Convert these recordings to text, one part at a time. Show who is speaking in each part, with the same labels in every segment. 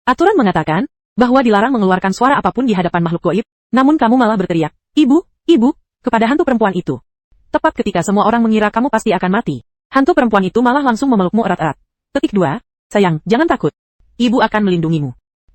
Speaker 1: Aturan mengatakan bahwa dilarang mengeluarkan suara apapun di hadapan makhluk gaib, namun kamu malah berteriak, "Ibu, ibu," kepada hantu perempuan itu. Tepat ketika semua orang mengira kamu pasti akan mati, hantu perempuan itu malah langsung memelukmu erat-erat. Petik 2. Sayang, jangan takut. Ibu akan melindungimu.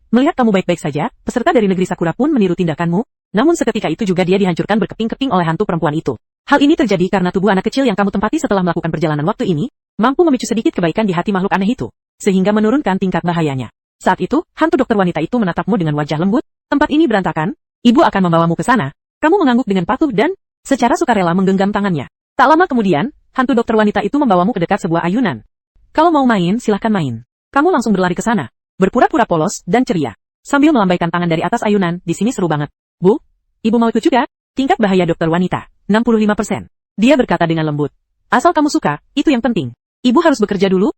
Speaker 1: Melihat kamu baik-baik saja, peserta dari negeri Sakura pun meniru tindakanmu, namun seketika itu juga dia dihancurkan berkeping-keping oleh hantu perempuan itu. Hal ini terjadi karena tubuh anak kecil yang kamu tempati setelah melakukan perjalanan waktu ini, mampu memicu sedikit kebaikan di hati makhluk aneh itu, sehingga menurunkan tingkat bahayanya. Saat itu, hantu dokter wanita itu menatapmu dengan wajah lembut, tempat ini berantakan, ibu akan membawamu ke sana. Kamu mengangguk dengan patuh dan, secara sukarela menggenggam tangannya. Tak lama kemudian, hantu dokter wanita itu membawamu ke dekat sebuah ayunan. Kalau mau main, silahkan main. Kamu langsung berlari ke sana, berpura-pura polos dan ceria, sambil melambaikan tangan dari atas ayunan. Di sini seru banget. Bu, ibu mau ikut juga? Tingkat bahaya dokter wanita, 65%. Dia berkata dengan lembut. Asal kamu suka, itu yang penting. Ibu harus bekerja dulu?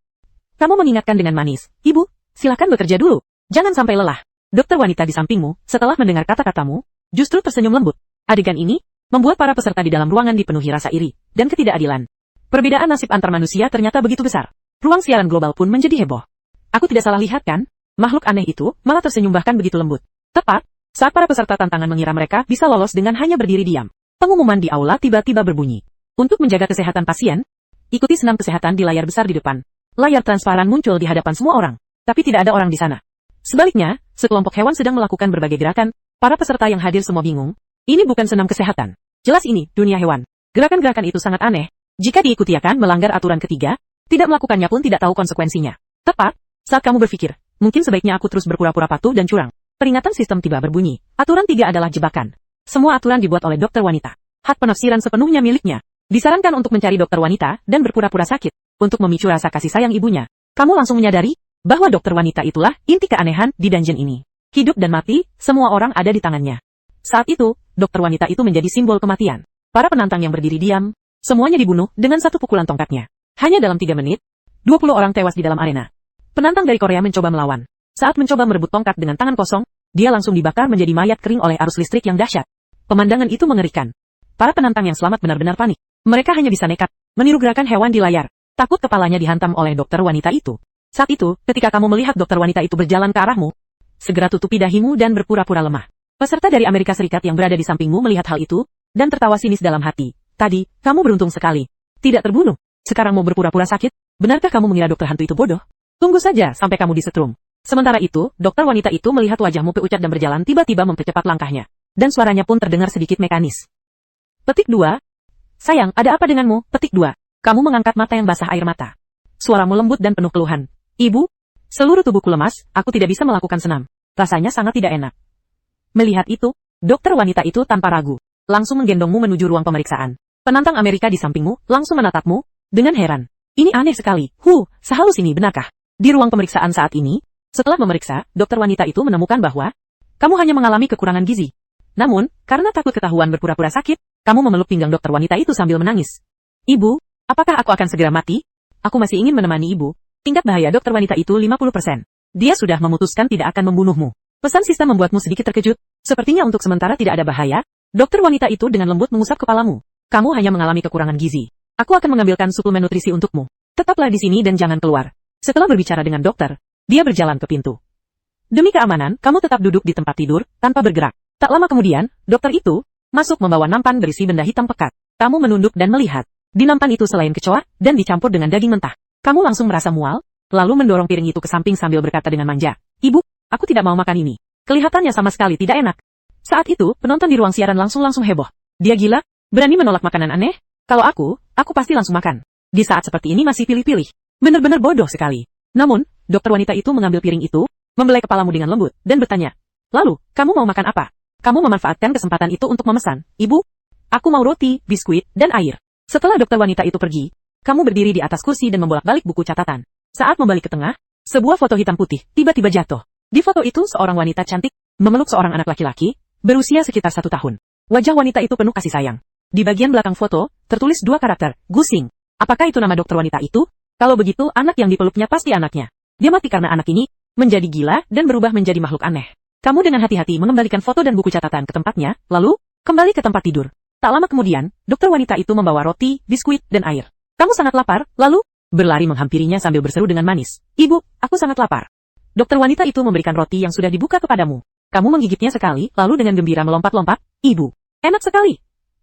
Speaker 1: Kamu mengingatkan dengan manis. Ibu, silakan bekerja dulu. Jangan sampai lelah. Dokter wanita di sampingmu, setelah mendengar kata-katamu, justru tersenyum lembut. Adegan ini membuat para peserta di dalam ruangan dipenuhi rasa iri dan ketidakadilan. Perbedaan nasib antar manusia ternyata begitu besar. Ruang siaran global pun menjadi heboh. Aku tidak salah lihat kan? Makhluk aneh itu malah tersenyum bahkan begitu lembut. Tepat saat para peserta tantangan mengira mereka bisa lolos dengan hanya berdiri diam, pengumuman di aula tiba-tiba berbunyi. Untuk menjaga kesehatan pasien, ikuti senam kesehatan di layar besar di depan. Layar transparan muncul di hadapan semua orang, tapi tidak ada orang di sana. Sebaliknya, sekelompok hewan sedang melakukan berbagai gerakan. Para peserta yang hadir semua bingung. Ini bukan senam kesehatan. Jelas ini dunia hewan. Gerakan-gerakan itu sangat aneh. Jika diikuti akan melanggar aturan ketiga, tidak melakukannya pun tidak tahu konsekuensinya. Tepat saat kamu berpikir, mungkin sebaiknya aku terus berpura-pura patuh dan curang, peringatan sistem tiba berbunyi. Aturan 3 adalah jebakan. Semua aturan dibuat oleh dokter wanita. Hak penafsiran sepenuhnya miliknya. Disarankan untuk mencari dokter wanita dan berpura-pura sakit untuk memicu rasa kasih sayang ibunya. Kamu langsung menyadari bahwa dokter wanita itulah inti keanehan di dungeon ini. Hidup dan mati, semua orang ada di tangannya. Saat itu, dokter wanita itu menjadi simbol kematian. Para penantang yang berdiri diam, semuanya dibunuh dengan satu pukulan tongkatnya. Hanya dalam 3 menit, 20 orang tewas di dalam arena. Penantang dari Korea mencoba melawan. Saat mencoba merebut tongkat dengan tangan kosong, dia langsung dibakar menjadi mayat kering oleh arus listrik yang dahsyat. Pemandangan itu mengerikan. Para penantang yang selamat benar-benar panik. Mereka hanya bisa nekat meniru gerakan hewan di layar. Takut kepalanya dihantam oleh dokter wanita itu. Saat itu, ketika kamu melihat dokter wanita itu berjalan ke arahmu, segera tutupi dahimu dan berpura-pura lemah. Peserta dari Amerika Serikat yang berada di sampingmu melihat hal itu, dan tertawa sinis dalam hati. Tadi, kamu beruntung sekali. Tidak terbunuh. Sekarang mau berpura-pura sakit? Benarkah kamu mengira dokter hantu itu bodoh? Tunggu saja sampai kamu disetrum. Sementara itu, dokter wanita itu melihat wajahmu pucat dan berjalan tiba-tiba mempercepat langkahnya. Dan suaranya pun terdengar sedikit mekanis. Petik 2. Sayang, ada apa denganmu? Petik 2. Kamu mengangkat mata yang basah air mata. Suaramu lembut dan penuh keluhan. Ibu, seluruh tubuhku lemas, aku tidak bisa melakukan senam. Rasanya sangat tidak enak. Melihat itu, dokter wanita itu tanpa ragu langsung menggendongmu menuju ruang pemeriksaan. Penantang Amerika di sampingmu langsung menatapmu dengan heran. Ini aneh sekali. Sehalus ini benarkah? Di ruang pemeriksaan saat ini, setelah memeriksa, dokter wanita itu menemukan bahwa kamu hanya mengalami kekurangan gizi. Namun, karena takut ketahuan berpura-pura sakit, kamu memeluk pinggang dokter wanita itu sambil menangis. Ibu, apakah aku akan segera mati? Aku masih ingin menemani ibu. Tingkat bahaya dokter wanita itu 50%. Dia sudah memutuskan tidak akan membunuhmu. Pesan sistem membuatmu sedikit terkejut. Sepertinya untuk sementara tidak ada bahaya. Dokter wanita itu dengan lembut mengusap kepalamu. Kamu hanya mengalami kekurangan gizi. Aku akan mengambilkan suplemen nutrisi untukmu. Tetaplah di sini dan jangan keluar. Setelah berbicara dengan dokter, dia berjalan ke pintu. Demi keamanan, kamu tetap duduk di tempat tidur, tanpa bergerak. Tak lama kemudian, dokter itu masuk membawa nampan berisi benda hitam pekat. Kamu menunduk dan melihat. Di nampan itu selain kecoa, dan dicampur dengan daging mentah. Kamu langsung merasa mual, lalu mendorong piring itu ke samping sambil berkata dengan manja. Ibu, aku tidak mau makan ini. Kelihatannya sama sekali tidak enak. Saat itu, penonton di ruang siaran langsung heboh. Dia gila? Berani menolak makanan aneh? Kalau aku pasti langsung makan. Di saat seperti ini masih pilih-pilih. Benar-benar bodoh sekali. Namun, dokter wanita itu mengambil piring itu, membelai kepalamu dengan lembut, dan bertanya. Lalu, kamu mau makan apa? Kamu memanfaatkan kesempatan itu untuk memesan. Ibu, aku mau roti, biskuit, dan air. Setelah dokter wanita itu pergi, kamu berdiri di atas kursi dan membolak-balik buku catatan. Saat membalik ke tengah, sebuah foto hitam putih tiba-tiba jatuh. Di foto itu seorang wanita cantik memeluk seorang anak laki-laki berusia sekitar 1 tahun. Wajah wanita itu penuh kasih sayang. Di bagian belakang foto tertulis 2 karakter, Gusing. Apakah itu nama dokter wanita itu? Kalau begitu, anak yang dipeluknya pasti anaknya. Dia mati karena anak ini menjadi gila dan berubah menjadi makhluk aneh. Kamu dengan hati-hati mengembalikan foto dan buku catatan ke tempatnya, lalu kembali ke tempat tidur. Tak lama kemudian, dokter wanita itu membawa roti, biskuit, dan air. Kamu sangat lapar, lalu berlari menghampirinya sambil berseru dengan manis. Ibu, aku sangat lapar. dokter wanita itu memberikan roti yang sudah dibuka kepadamu. Kamu menggigitnya sekali, lalu dengan gembira melompat-lompat, "Ibu, enak sekali."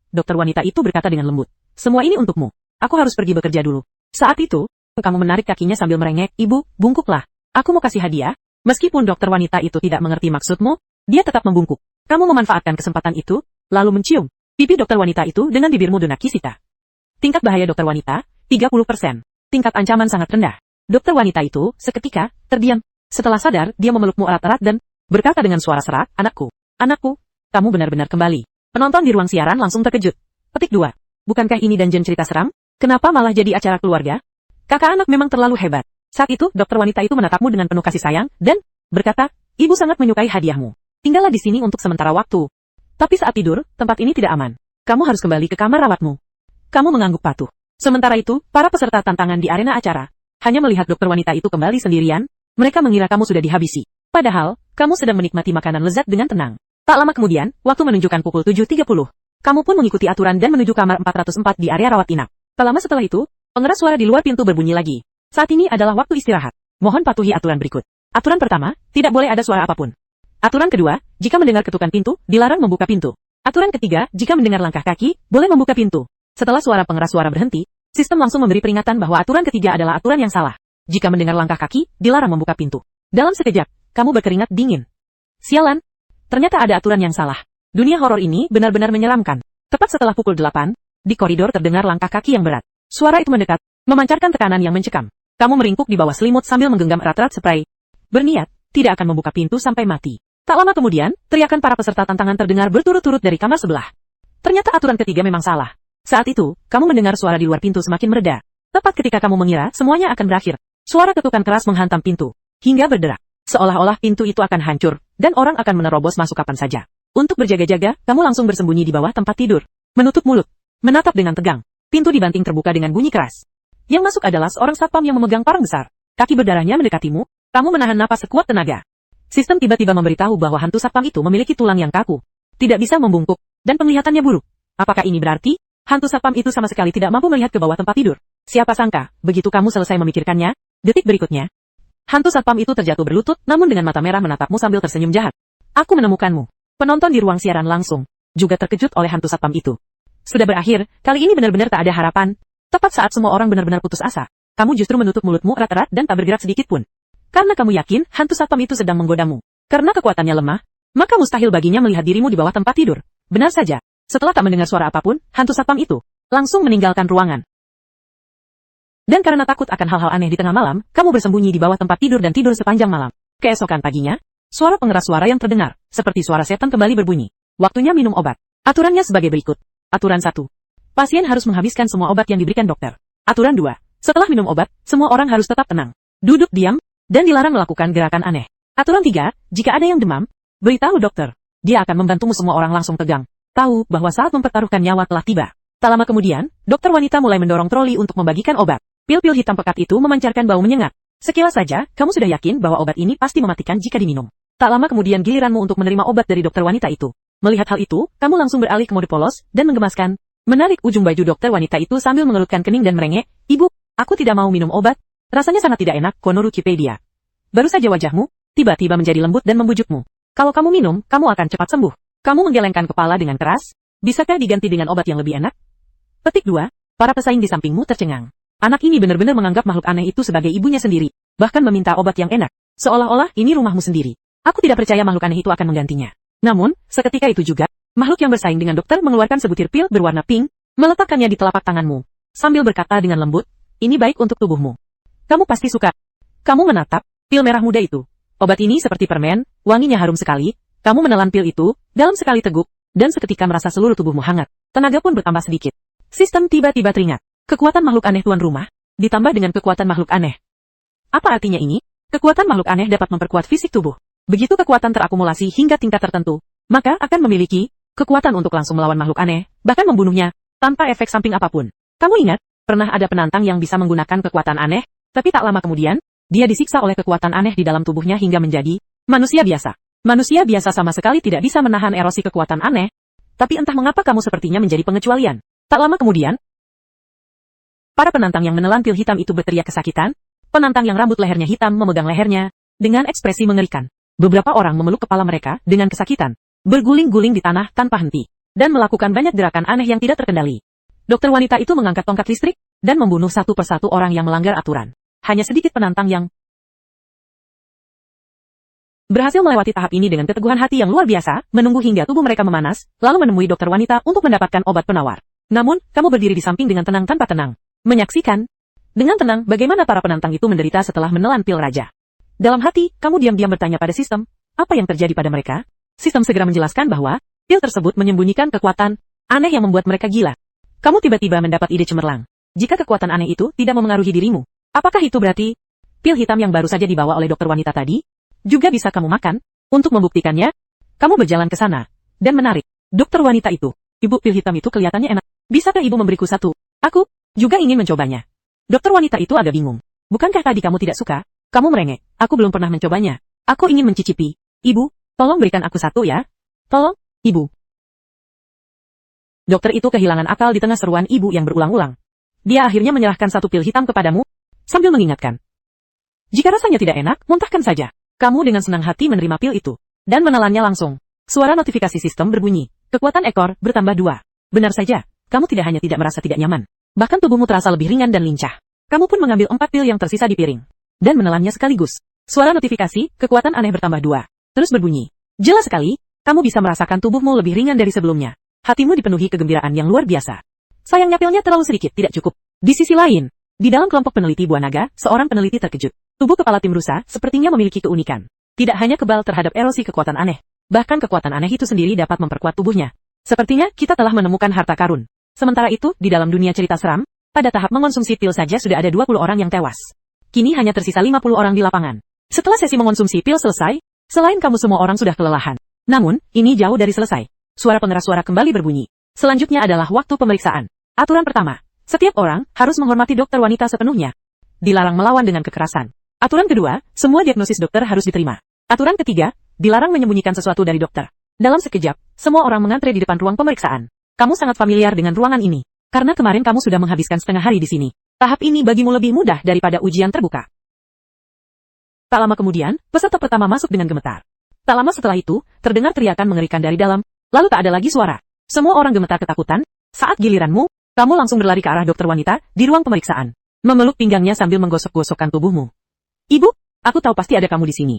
Speaker 1: Dokter wanita itu berkata dengan lembut, "Semua ini untukmu. Aku harus pergi bekerja dulu." Saat itu, kamu menarik kakinya sambil merengek, "Ibu, bungkuklah. Aku mau kasih hadiah." Meskipun dokter wanita itu tidak mengerti maksudmu, dia tetap membungkuk. Kamu memanfaatkan kesempatan itu, lalu mencium pipi dokter wanita itu dengan bibirmu Donakisita. Tingkat bahaya dokter wanita, 30%. Tingkat ancaman sangat rendah. Dokter wanita itu, seketika, terdiam. Setelah sadar, dia memelukmu erat-erat dan berkata dengan suara serak, "Anakku, anakku, kamu benar-benar kembali." Penonton di ruang siaran langsung terkejut. Petik 2. Bukankah ini dungeon cerita seram? Kenapa malah jadi acara keluarga? Kakak anak memang terlalu hebat. Saat itu, dokter wanita itu menatapmu dengan penuh kasih sayang, dan berkata, "Ibu sangat menyukai hadiahmu. Tinggallah di sini untuk sementara waktu. Tapi saat tidur, tempat ini tidak aman. Kamu harus kembali ke kamar rawatmu." Kamu mengangguk patuh. Sementara itu, para peserta tantangan di arena acara hanya melihat dokter wanita itu kembali sendirian. Mereka mengira kamu sudah dihabisi. Padahal, kamu sedang menikmati makanan lezat dengan tenang. Tak lama kemudian, waktu menunjukkan pukul 7.30. Kamu pun mengikuti aturan dan menuju kamar 404 di area rawat inap. Tak lama setelah itu, pengeras suara di luar pintu berbunyi lagi. Saat ini adalah waktu istirahat. Mohon patuhi aturan berikut. Aturan pertama, tidak boleh ada suara apapun. Aturan kedua, jika mendengar ketukan pintu, dilarang membuka pintu. Aturan ketiga, jika mendengar langkah kaki, boleh membuka pintu. Setelah suara pengeras suara berhenti, sistem langsung memberi peringatan bahwa aturan ketiga adalah aturan yang salah. Jika mendengar langkah kaki, dilarang membuka pintu. Dalam sekejap, kamu berkeringat dingin. Sialan. Ternyata ada aturan yang salah. Dunia horor ini benar-benar menyeramkan. Tepat setelah pukul 8, di koridor terdengar langkah kaki yang berat. Suara itu mendekat, memancarkan tekanan yang mencekam. Kamu meringkuk di bawah selimut sambil menggenggam erat-erat spray. Berniat, tidak akan membuka pintu sampai mati. Tak lama kemudian, teriakan para peserta tantangan terdengar berturut-turut dari kamar sebelah. Ternyata aturan ketiga memang salah. Saat itu, kamu mendengar suara di luar pintu semakin mereda. Tepat ketika kamu mengira semuanya akan berakhir, suara ketukan keras menghantam pintu, hingga berderak. Seolah-olah pintu itu akan hancur, dan orang akan menerobos masuk kapan saja. Untuk berjaga-jaga, kamu langsung bersembunyi di bawah tempat tidur. Menutup mulut. Menatap dengan tegang. Pintu dibanting terbuka dengan bunyi keras. Yang masuk adalah seorang satpam yang memegang parang besar. Kaki berdarahnya mendekatimu, kamu menahan napas sekuat tenaga. Sistem tiba-tiba memberitahu bahwa hantu satpam itu memiliki tulang yang kaku. Tidak bisa membungkuk, dan penglihatannya buruk. Apakah ini berarti, hantu satpam itu sama sekali tidak mampu melihat ke bawah tempat tidur? Siapa sangka, begitu kamu selesai memikirkannya, detik berikutnya, hantu satpam itu terjatuh berlutut, namun dengan mata merah menatapmu sambil tersenyum jahat. "Aku menemukanmu." Penonton di ruang siaran langsung juga terkejut oleh hantu satpam itu. Sudah berakhir, kali ini benar-benar tak ada harapan. Tepat saat semua orang benar-benar putus asa, kamu justru menutup mulutmu erat-erat dan tak bergerak sedikit pun. Karena kamu yakin hantu satpam itu sedang menggodamu. Karena kekuatannya lemah, maka mustahil baginya melihat dirimu di bawah tempat tidur. Benar saja, setelah tak mendengar suara apapun, hantu satpam itu langsung meninggalkan ruangan. Dan karena takut akan hal-hal aneh di tengah malam, kamu bersembunyi di bawah tempat tidur dan tidur sepanjang malam. Keesokan paginya, suara pengeras suara yang terdengar, seperti suara setan kembali berbunyi. Waktunya minum obat. Aturannya sebagai berikut. Aturan 1. Pasien harus menghabiskan semua obat yang diberikan dokter. Aturan 2. Setelah minum obat, semua orang harus tetap tenang, duduk diam, dan dilarang melakukan gerakan aneh. Aturan 3. Jika ada yang demam, beritahu dokter. Dia akan membantumu. Semua orang langsung tegang. Tahu bahwa saat mempertaruhkan nyawa telah tiba. Tak lama kemudian, dokter wanita mulai mendorong troli untuk membagikan obat. Pil-pil hitam pekat itu memancarkan bau menyengat. Sekilas saja, kamu sudah yakin bahwa obat ini pasti mematikan jika diminum. Tak lama kemudian giliranmu untuk menerima obat dari dokter wanita itu. Melihat hal itu, kamu langsung beralih ke mode polos dan menggemaskan. Menarik ujung baju dokter wanita itu sambil mengerutkan kening dan merengek, "Ibu, aku tidak mau minum obat. Rasanya sangat tidak enak." Konoru Wikipedia. Baru saja wajahmu tiba-tiba menjadi lembut dan membujukmu. "Kalau kamu minum, kamu akan cepat sembuh." Kamu menggelengkan kepala dengan keras. "Bisakah diganti dengan obat yang lebih enak?" Petik 2. Para pesaing di sampingmu tercengang. Anak ini benar-benar menganggap makhluk aneh itu sebagai ibunya sendiri, bahkan meminta obat yang enak. Seolah-olah ini rumahmu sendiri. Aku tidak percaya makhluk aneh itu akan menggantinya. Namun, seketika itu juga, makhluk yang bersaing dengan dokter mengeluarkan sebutir pil berwarna pink, meletakkannya di telapak tanganmu, sambil berkata dengan lembut, "Ini baik untuk tubuhmu. Kamu pasti suka." Kamu menatap pil merah muda itu. Obat ini seperti permen, wanginya harum sekali. Kamu menelan pil itu, dalam sekali teguk, dan seketika merasa seluruh tubuhmu hangat. Tenaga pun bertambah sedikit. Sistem tiba-tiba teringat. Kekuatan makhluk aneh tuan rumah, ditambah dengan kekuatan makhluk aneh. Apa artinya ini? Kekuatan makhluk aneh dapat memperkuat fisik tubuh. Begitu kekuatan terakumulasi hingga tingkat tertentu, maka akan memiliki kekuatan untuk langsung melawan makhluk aneh, bahkan membunuhnya, tanpa efek samping apapun. Kamu ingat, pernah ada penantang yang bisa menggunakan kekuatan aneh, tapi tak lama kemudian, dia disiksa oleh kekuatan aneh di dalam tubuhnya hingga menjadi manusia biasa. Manusia biasa sama sekali tidak bisa menahan erosi kekuatan aneh, tapi entah mengapa kamu sepertinya menjadi pengecualian. Tak lama kemudian, para penantang yang menelan pil hitam itu berteriak kesakitan. Penantang yang rambut lehernya hitam memegang lehernya, Dengan ekspresi mengerikan, beberapa orang memeluk kepala mereka dengan kesakitan, berguling-guling di tanah tanpa henti, dan melakukan banyak gerakan aneh yang tidak terkendali. Dokter wanita itu mengangkat tongkat listrik, dan membunuh satu persatu orang yang melanggar aturan. Hanya sedikit penantang yang berhasil melewati tahap ini dengan keteguhan hati yang luar biasa, menunggu hingga tubuh mereka memanas, lalu menemui dokter wanita untuk mendapatkan obat penawar. Namun, kamu berdiri di samping dengan tenang tanpa tenang. Menyaksikan dengan tenang bagaimana para penantang itu menderita setelah menelan pil raja. Dalam hati, kamu diam-diam bertanya pada sistem, apa yang terjadi pada mereka? Sistem segera menjelaskan bahwa pil tersebut menyembunyikan kekuatan aneh yang membuat mereka gila. Kamu tiba-tiba mendapat ide cemerlang. Jika kekuatan aneh itu tidak memengaruhi dirimu, apakah itu berarti pil hitam yang baru saja dibawa oleh dokter wanita tadi juga bisa kamu makan? Untuk membuktikannya, kamu berjalan ke sana dan menarik dokter wanita itu. Ibu, pil hitam itu kelihatannya enak. Bisakah ibu memberiku satu? Aku juga ingin mencobanya. Dokter wanita itu agak bingung. Bukankah tadi kamu tidak suka? Kamu merengek. Aku belum pernah mencobanya. Aku ingin mencicipi. Ibu, tolong berikan aku satu ya. Tolong, ibu. Dokter itu kehilangan akal di tengah seruan ibu yang berulang-ulang. Dia akhirnya menyerahkan satu pil hitam kepadamu, sambil mengingatkan. Jika rasanya tidak enak, muntahkan saja. Kamu dengan senang hati menerima pil itu, dan menelannya langsung. Suara notifikasi sistem berbunyi. Kekuatan ekor bertambah 2. Benar saja, kamu tidak hanya tidak merasa tidak nyaman, bahkan tubuhmu terasa lebih ringan dan lincah. Kamu pun mengambil 4 pil yang tersisa di piring, dan menelannya sekaligus. Suara notifikasi, kekuatan aneh bertambah 2. Terus berbunyi. Jelas sekali, kamu bisa merasakan tubuhmu lebih ringan dari sebelumnya. Hatimu dipenuhi kegembiraan yang luar biasa. Sayangnya pilnya terlalu sedikit, tidak cukup. Di sisi lain, di dalam kelompok peneliti buah naga, seorang peneliti terkejut. Tubuh kepala tim rusa sepertinya memiliki keunikan. Tidak hanya kebal terhadap erosi kekuatan aneh, bahkan kekuatan aneh itu sendiri dapat memperkuat tubuhnya. Sepertinya kita telah menemukan harta karun. Sementara itu, di dalam dunia cerita seram, pada tahap mengonsumsi pil saja sudah ada 20 orang yang tewas. Kini hanya tersisa 50 orang di lapangan. Setelah sesi mengonsumsi pil selesai, selain kamu semua orang sudah kelelahan. Namun, ini jauh dari selesai. Suara pengeras suara kembali berbunyi. Selanjutnya adalah waktu pemeriksaan. Aturan pertama, setiap orang harus menghormati dokter wanita sepenuhnya. Dilarang melawan dengan kekerasan. Aturan kedua, semua diagnosis dokter harus diterima. Aturan ketiga, dilarang menyembunyikan sesuatu dari dokter. Dalam sekejap, semua orang mengantre di depan ruang pemeriksaan. Kamu sangat familiar dengan ruangan ini, karena kemarin kamu sudah menghabiskan setengah hari di sini. Tahap ini bagimu lebih mudah daripada ujian terbuka. Tak lama kemudian, peserta pertama masuk dengan gemetar. Tak lama setelah itu, terdengar teriakan mengerikan dari dalam. Lalu tak ada lagi suara. Semua orang gemetar ketakutan. Saat giliranmu, kamu langsung berlari ke arah dokter wanita di ruang pemeriksaan. Memeluk pinggangnya sambil menggosok-gosokkan tubuhmu. Ibu, aku tahu pasti ada kamu di sini.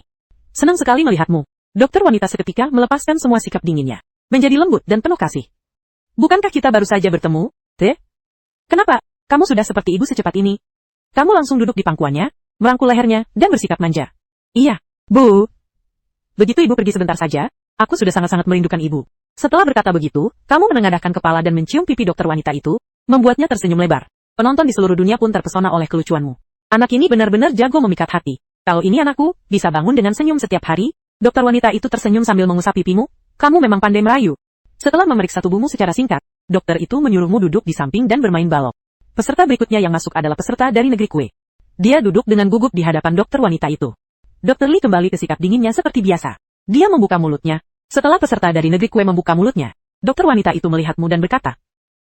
Speaker 1: Senang sekali melihatmu. Dokter wanita seketika melepaskan semua sikap dinginnya. Menjadi lembut dan penuh kasih. Bukankah kita baru saja bertemu, Teh? Kenapa? Kamu sudah seperti ibu secepat ini. Kamu langsung duduk di pangkuannya, merangkul lehernya, dan bersikap manja. Iya, Bu. Begitu ibu pergi sebentar saja, aku sudah sangat-sangat merindukan ibu. Setelah berkata begitu, kamu menengadahkan kepala dan mencium pipi dokter wanita itu, membuatnya tersenyum lebar. Penonton di seluruh dunia pun terpesona oleh kelucuanmu. Anak ini benar-benar jago memikat hati. Kalau ini anakku, bisa bangun dengan senyum setiap hari. Dokter wanita itu tersenyum sambil mengusap pipimu. Kamu memang pandai merayu. Setelah memeriksa tubuhmu secara singkat, dokter itu menyuruhmu duduk di samping dan bermain balok. Peserta berikutnya yang masuk adalah peserta dari negeri kue. Dia duduk dengan gugup di hadapan dokter wanita itu. Dokter Lee kembali ke sikap dinginnya seperti biasa. Dia membuka mulutnya. Setelah peserta dari negeri kue membuka mulutnya, dokter wanita itu melihatmu dan berkata,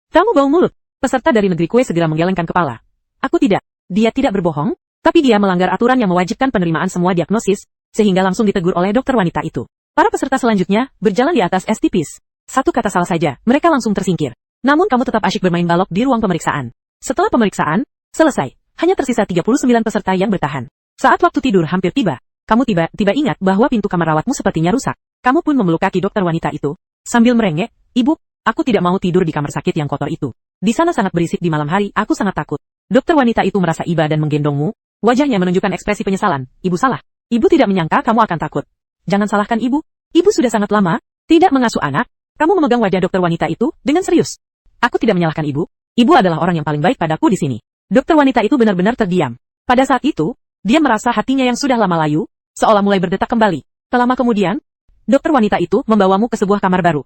Speaker 1: "Kamu bau mulut." Peserta dari negeri kue segera menggelengkan kepala. "Aku tidak." Dia tidak berbohong, tapi dia melanggar aturan yang mewajibkan penerimaan semua diagnosis, sehingga langsung ditegur oleh dokter wanita itu. Para peserta selanjutnya berjalan di atas es tipis. Satu kata salah saja, mereka langsung tersingkir. Namun kamu tetap asyik bermain balok di ruang pemeriksaan. Setelah pemeriksaan selesai, hanya tersisa 39 peserta yang bertahan. Saat waktu tidur hampir tiba, kamu tiba-tiba ingat bahwa pintu kamar rawatmu sepertinya rusak. Kamu pun memeluk kaki dokter wanita itu, sambil merengek, "Ibu, aku tidak mau tidur di kamar sakit yang kotor itu. Di sana sangat berisik di malam hari, aku sangat takut." Dokter wanita itu merasa iba dan menggendongmu. Wajahnya menunjukkan ekspresi penyesalan. "Ibu salah. Ibu tidak menyangka kamu akan takut. Jangan salahkan ibu. Ibu sudah sangat lama tidak mengasuh anak." Kamu memegang wajah dokter wanita itu dengan serius. "Aku tidak menyalahkan ibu. Ibu adalah orang yang paling baik padaku di sini." Dokter wanita itu benar-benar terdiam. Pada saat itu, dia merasa hatinya yang sudah lama layu, seolah mulai berdetak kembali. Tak lama kemudian, dokter wanita itu membawamu ke sebuah kamar baru.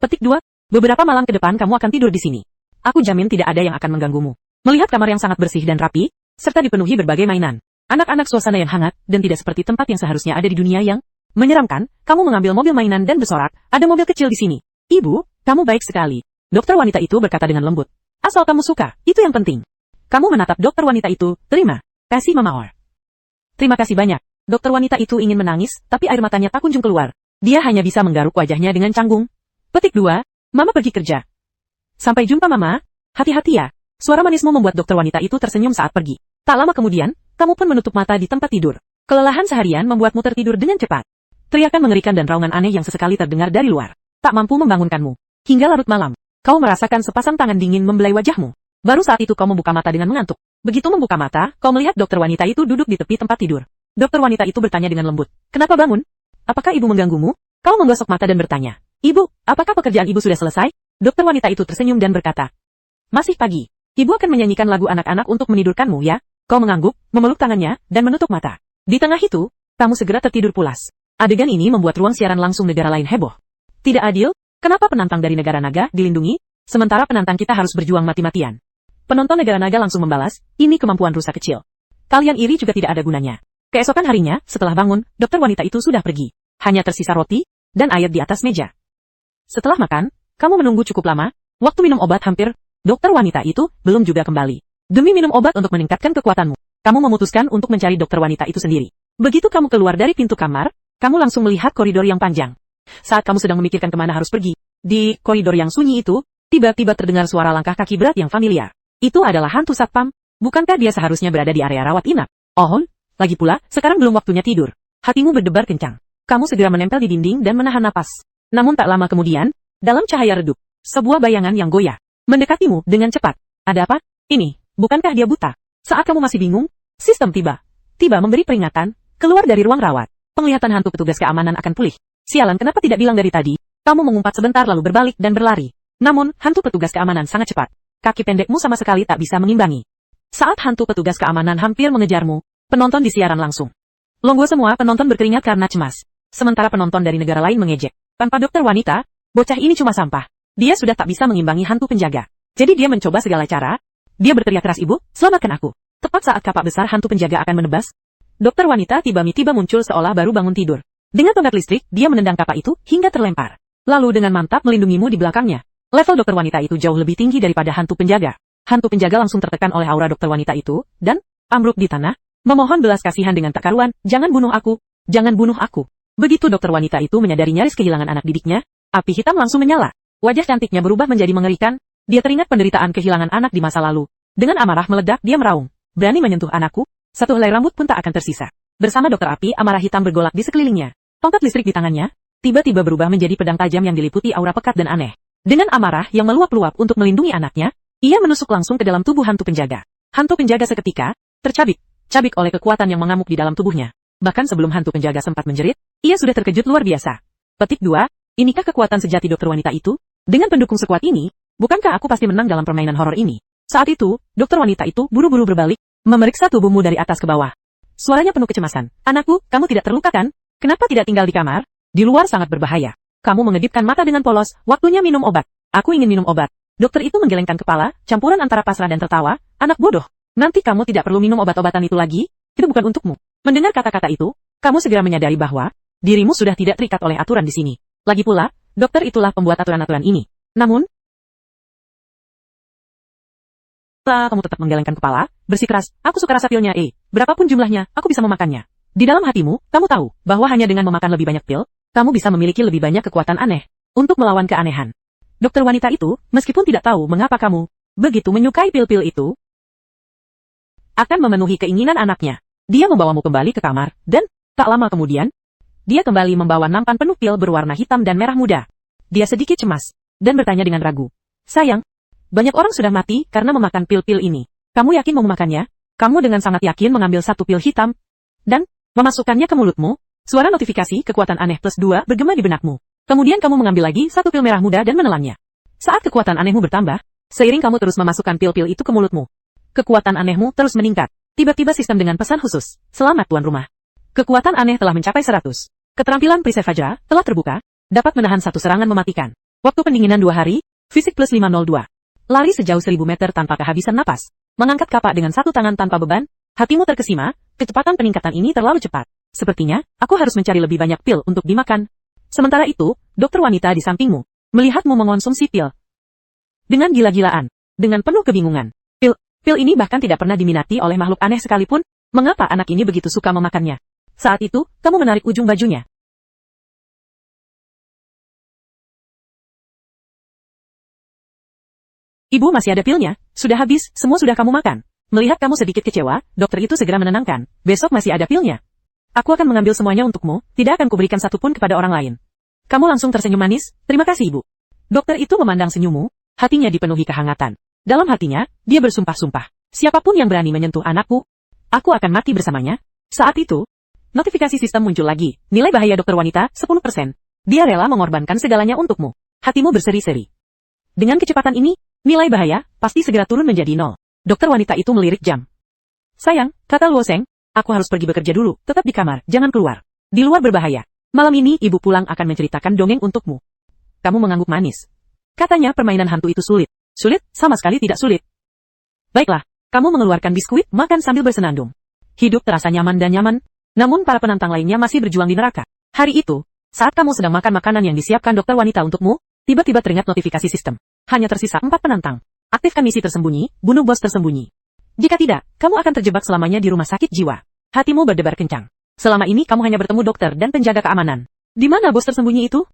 Speaker 1: Petik 2. Beberapa malam ke depan kamu akan tidur di sini. Aku jamin tidak ada yang akan mengganggumu. Melihat kamar yang sangat bersih dan rapi, serta dipenuhi berbagai mainan, anak-anak suasana yang hangat, dan tidak seperti tempat yang seharusnya ada di dunia yang menyeramkan, kamu mengambil mobil mainan dan bersorak, "Ada mobil kecil di sini." "Ibu, kamu baik sekali." Dokter wanita itu berkata dengan lembut. "Asal kamu suka, itu yang penting." Kamu menatap dokter wanita itu, "Terima kasih Mama Or." "Terima kasih banyak." Dokter wanita itu ingin menangis, tapi air matanya tak kunjung keluar. Dia hanya bisa menggaruk wajahnya dengan canggung. Petik 2. Mama pergi kerja. Sampai jumpa Mama. Hati-hati ya. Suara manismu membuat dokter wanita itu tersenyum saat pergi. Tak lama kemudian, kamu pun menutup mata di tempat tidur. Kelelahan seharian membuatmu tertidur dengan cepat. Teriakan mengerikan dan raungan aneh yang sesekali terdengar dari luar tak mampu membangunkanmu. Hingga larut malam, kau merasakan sepasang tangan dingin membelai wajahmu. Baru saat itu kau membuka mata dengan mengantuk. Begitu membuka mata, kau melihat dokter wanita itu duduk di tepi tempat tidur. Dokter wanita itu bertanya dengan lembut, "Kenapa bangun? Apakah ibu mengganggumu?" Kau menggosok mata dan bertanya, "Ibu, apakah pekerjaan ibu sudah selesai?" Dokter wanita itu tersenyum dan berkata, "Masih pagi. Ibu akan menyanyikan lagu anak-anak untuk menidurkanmu ya." Kau mengangguk, memeluk tangannya, dan menutup mata. Di tengah itu, kamu segera tertidur pulas. Adegan ini membuat ruang siaran langsung negara lain heboh. Tidak adil, kenapa penantang dari negara naga dilindungi, sementara penantang kita harus berjuang mati-matian? Penonton negara naga langsung membalas, ini kemampuan rusa kecil. Kalian iri juga tidak ada gunanya. Keesokan harinya, setelah bangun, dokter wanita itu sudah pergi. Hanya tersisa roti dan air di atas meja. Setelah makan, kamu menunggu cukup lama, waktu minum obat hampir, dokter wanita itu belum juga kembali. Demi minum obat untuk meningkatkan kekuatanmu, kamu memutuskan untuk mencari dokter wanita itu sendiri. Begitu kamu keluar dari pintu kamar, kamu langsung melihat koridor yang panjang. Saat kamu sedang memikirkan kemana harus pergi, di koridor yang sunyi itu, tiba-tiba terdengar suara langkah kaki berat yang familiar. Itu adalah hantu satpam. Bukankah dia seharusnya berada di area rawat inap? Oh, lagi pula, sekarang belum waktunya tidur. Hatimu berdebar kencang. Kamu segera menempel di dinding dan menahan napas. Namun tak lama kemudian, dalam cahaya redup, sebuah bayangan yang goyah mendekatimu dengan cepat. Ada apa? Ini, bukankah dia buta? Saat kamu masih bingung, sistem tiba memberi peringatan, keluar dari ruang rawat. Penglihatan hantu petugas keamanan akan pulih. Sialan, kenapa tidak bilang dari tadi? Kamu mengumpat sebentar lalu berbalik dan berlari. Namun, hantu petugas keamanan sangat cepat. Kaki pendekmu sama sekali tak bisa mengimbangi. Saat hantu petugas keamanan hampir mengejarmu, penonton di siaran langsung. Longgo semua penonton berkeringat karena cemas. Sementara penonton dari negara lain mengejek. Tanpa dokter wanita, bocah ini cuma sampah. Dia sudah tak bisa mengimbangi hantu penjaga. Jadi dia mencoba segala cara. Dia berteriak keras, "Ibu, selamatkan aku." Tepat saat kapak besar hantu penjaga akan menebas, dokter wanita tiba-tiba muncul seolah baru bangun tidur. Dengan tongkat listrik, dia menendang kapak itu hingga terlempar. Lalu dengan mantap melindungimu di belakangnya. Level dokter wanita itu jauh lebih tinggi daripada hantu penjaga. Hantu penjaga langsung tertekan oleh aura dokter wanita itu, dan ambruk di tanah, memohon belas kasihan dengan tak karuan, "Jangan bunuh aku, jangan bunuh aku." Begitu dokter wanita itu menyadari nyaris kehilangan anak didiknya, api hitam langsung menyala. Wajah cantiknya berubah menjadi mengerikan, dia teringat penderitaan kehilangan anak di masa lalu. Dengan amarah meledak dia meraung, "Berani menyentuh anakku? Satu helai rambut pun tak akan tersisa." Bersama dokter api, amarah hitam bergolak di sekelilingnya. Tongkat listrik di tangannya, tiba-tiba berubah menjadi pedang tajam yang diliputi aura pekat dan aneh. Dengan amarah yang meluap-luap untuk melindungi anaknya, ia menusuk langsung ke dalam tubuh hantu penjaga. Hantu penjaga seketika tercabik oleh kekuatan yang mengamuk di dalam tubuhnya. Bahkan sebelum hantu penjaga sempat menjerit, ia sudah terkejut luar biasa. Petik 2, inikah kekuatan sejati dokter wanita itu? Dengan pendukung sekuat ini, bukankah aku pasti menang dalam permainan horor ini? Saat itu, dokter wanita itu buru-buru berbalik, memeriksa tubuhmu dari atas ke bawah. Suaranya penuh kecemasan. "Anakku, kamu tidak terluka kan? Kenapa tidak tinggal di kamar? Di luar sangat berbahaya." Kamu mengedipkan mata dengan polos, "Waktunya minum obat." "Aku ingin minum obat." Dokter itu menggelengkan kepala, campuran antara pasrah dan tertawa, "Anak bodoh. Nanti kamu tidak perlu minum obat-obatan itu lagi, itu bukan untukmu." Mendengar kata-kata itu, kamu segera menyadari bahwa dirimu sudah tidak terikat oleh aturan di sini. Lagi pula, dokter itulah pembuat aturan-aturan ini. Namun, kamu tetap menggelengkan kepala, bersikeras, "Aku suka rasa pilnya, berapapun jumlahnya, aku bisa memakannya." Di dalam hatimu, kamu tahu bahwa hanya dengan memakan lebih banyak pil, kamu bisa memiliki lebih banyak kekuatan aneh untuk melawan keanehan. Dokter wanita itu, meskipun tidak tahu mengapa kamu begitu menyukai pil-pil itu, akan memenuhi keinginan anaknya. Dia membawamu kembali ke kamar, dan tak lama kemudian, dia kembali membawa nampan penuh pil berwarna hitam dan merah muda. Dia sedikit cemas, dan bertanya dengan ragu, "Sayang, banyak orang sudah mati karena memakan pil-pil ini. Kamu yakin mau memakannya?" Kamu dengan sangat yakin mengambil satu pil hitam, dan memasukkannya ke mulutmu. Suara notifikasi kekuatan aneh +2 bergema di benakmu. Kemudian kamu mengambil lagi satu pil merah muda dan menelannya. Saat kekuatan anehmu bertambah, seiring kamu terus memasukkan pil-pil itu ke mulutmu, kekuatan anehmu terus meningkat. Tiba-tiba sistem dengan pesan khusus, "Selamat tuan rumah. Kekuatan aneh telah mencapai 100. Keterampilan Perisai Fajra telah terbuka, dapat menahan satu serangan mematikan. Waktu pendinginan 2 hari, fisik +502. Lari sejauh 1000 meter tanpa kehabisan napas. Mengangkat kapak dengan satu tangan tanpa beban, hatimu terkesima, kecepatan peningkatan ini terlalu cepat. Sepertinya, aku harus mencari lebih banyak pil untuk dimakan." Sementara itu, dokter wanita di sampingmu, melihatmu mengonsumsi pil dengan gila-gilaan, dengan penuh kebingungan. Pil ini bahkan tidak pernah diminati oleh makhluk aneh sekalipun, mengapa anak ini begitu suka memakannya? Saat itu, kamu menarik ujung bajunya. Ibu, masih ada pilnya. Sudah habis, semua sudah kamu makan. Melihat kamu sedikit kecewa, dokter itu segera menenangkan. Besok masih ada pilnya. Aku akan mengambil semuanya untukmu, tidak akan kuberikan satupun kepada orang lain. Kamu langsung tersenyum manis, terima kasih ibu. Dokter itu memandang senyummu, hatinya dipenuhi kehangatan. Dalam hatinya, dia bersumpah-sumpah. Siapapun yang berani menyentuh anakku, aku akan mati bersamanya. Saat itu, notifikasi sistem muncul lagi. Nilai bahaya dokter wanita, 10%. Dia rela mengorbankan segalanya untukmu. Hatimu berseri-seri. Dengan kecepatan ini, nilai bahaya pasti segera turun menjadi 0. Dokter wanita itu melirik jam. Sayang, kata Luo Seng, aku harus pergi bekerja dulu, tetap di kamar, jangan keluar. Di luar berbahaya. Malam ini ibu pulang akan menceritakan dongeng untukmu. Kamu mengangguk manis. Katanya permainan hantu itu sulit. Sulit? Sama sekali tidak sulit. Baiklah, kamu mengeluarkan biskuit, makan sambil bersenandung. Hidup terasa nyaman dan nyaman, namun para penantang lainnya masih berjuang di neraka. Hari itu, saat kamu sedang makan makanan yang disiapkan dokter wanita untukmu, tiba-tiba teringat notifikasi sistem. Hanya tersisa 4 penantang. Aktifkan misi tersembunyi, bunuh bos tersembunyi. Jika tidak, kamu akan terjebak selamanya di rumah sakit jiwa. Hatimu berdebar kencang. Selama ini kamu hanya bertemu dokter dan penjaga keamanan. Di mana bos tersembunyi itu?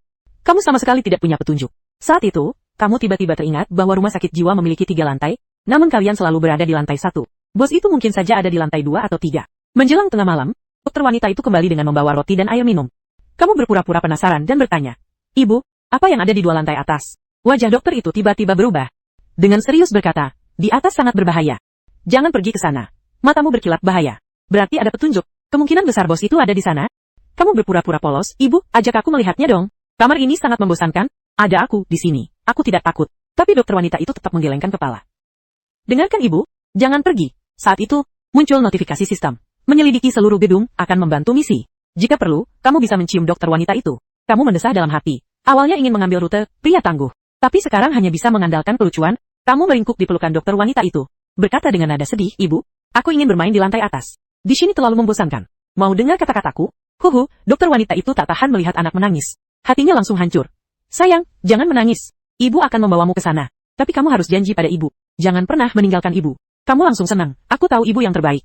Speaker 1: Kamu sama sekali tidak punya petunjuk. Saat itu, kamu tiba-tiba teringat bahwa rumah sakit jiwa memiliki 3 lantai, namun kalian selalu berada di lantai 1. Bos itu mungkin saja ada di lantai 2 atau 3. Menjelang tengah malam, dokter wanita itu kembali dengan membawa roti dan air minum. Kamu berpura-pura penasaran dan bertanya, "Ibu, apa yang ada di 2 lantai atas?" Wajah dokter itu tiba-tiba berubah. Dengan serius berkata, "Di atas sangat berbahaya. Jangan pergi ke sana. Matamu berkilat bahaya. Berarti ada petunjuk. Kemungkinan besar bos itu ada di sana." Kamu berpura-pura polos, "Ibu, ajak aku melihatnya dong. Kamar ini sangat membosankan. Ada aku di sini. Aku tidak takut." Tapi dokter wanita itu tetap menggelengkan kepala. "Dengarkan ibu, jangan pergi." Saat itu, muncul notifikasi sistem. Menyelidiki seluruh gedung akan membantu misi. Jika perlu, kamu bisa mencium dokter wanita itu. Kamu mendesah dalam hati. Awalnya ingin mengambil rute pria tangguh. Tapi sekarang hanya bisa mengandalkan kelucuan. Kamu meringkuk di pelukan dokter wanita itu. Berkata dengan nada sedih, "Ibu, aku ingin bermain di lantai atas. Di sini terlalu membosankan. Mau dengar kata-kataku?" Huhu, dokter wanita itu tak tahan melihat anak menangis. Hatinya langsung hancur. "Sayang, jangan menangis. Ibu akan membawamu ke sana. Tapi kamu harus janji pada ibu. Jangan pernah meninggalkan ibu." Kamu langsung senang. "Aku tahu ibu yang terbaik."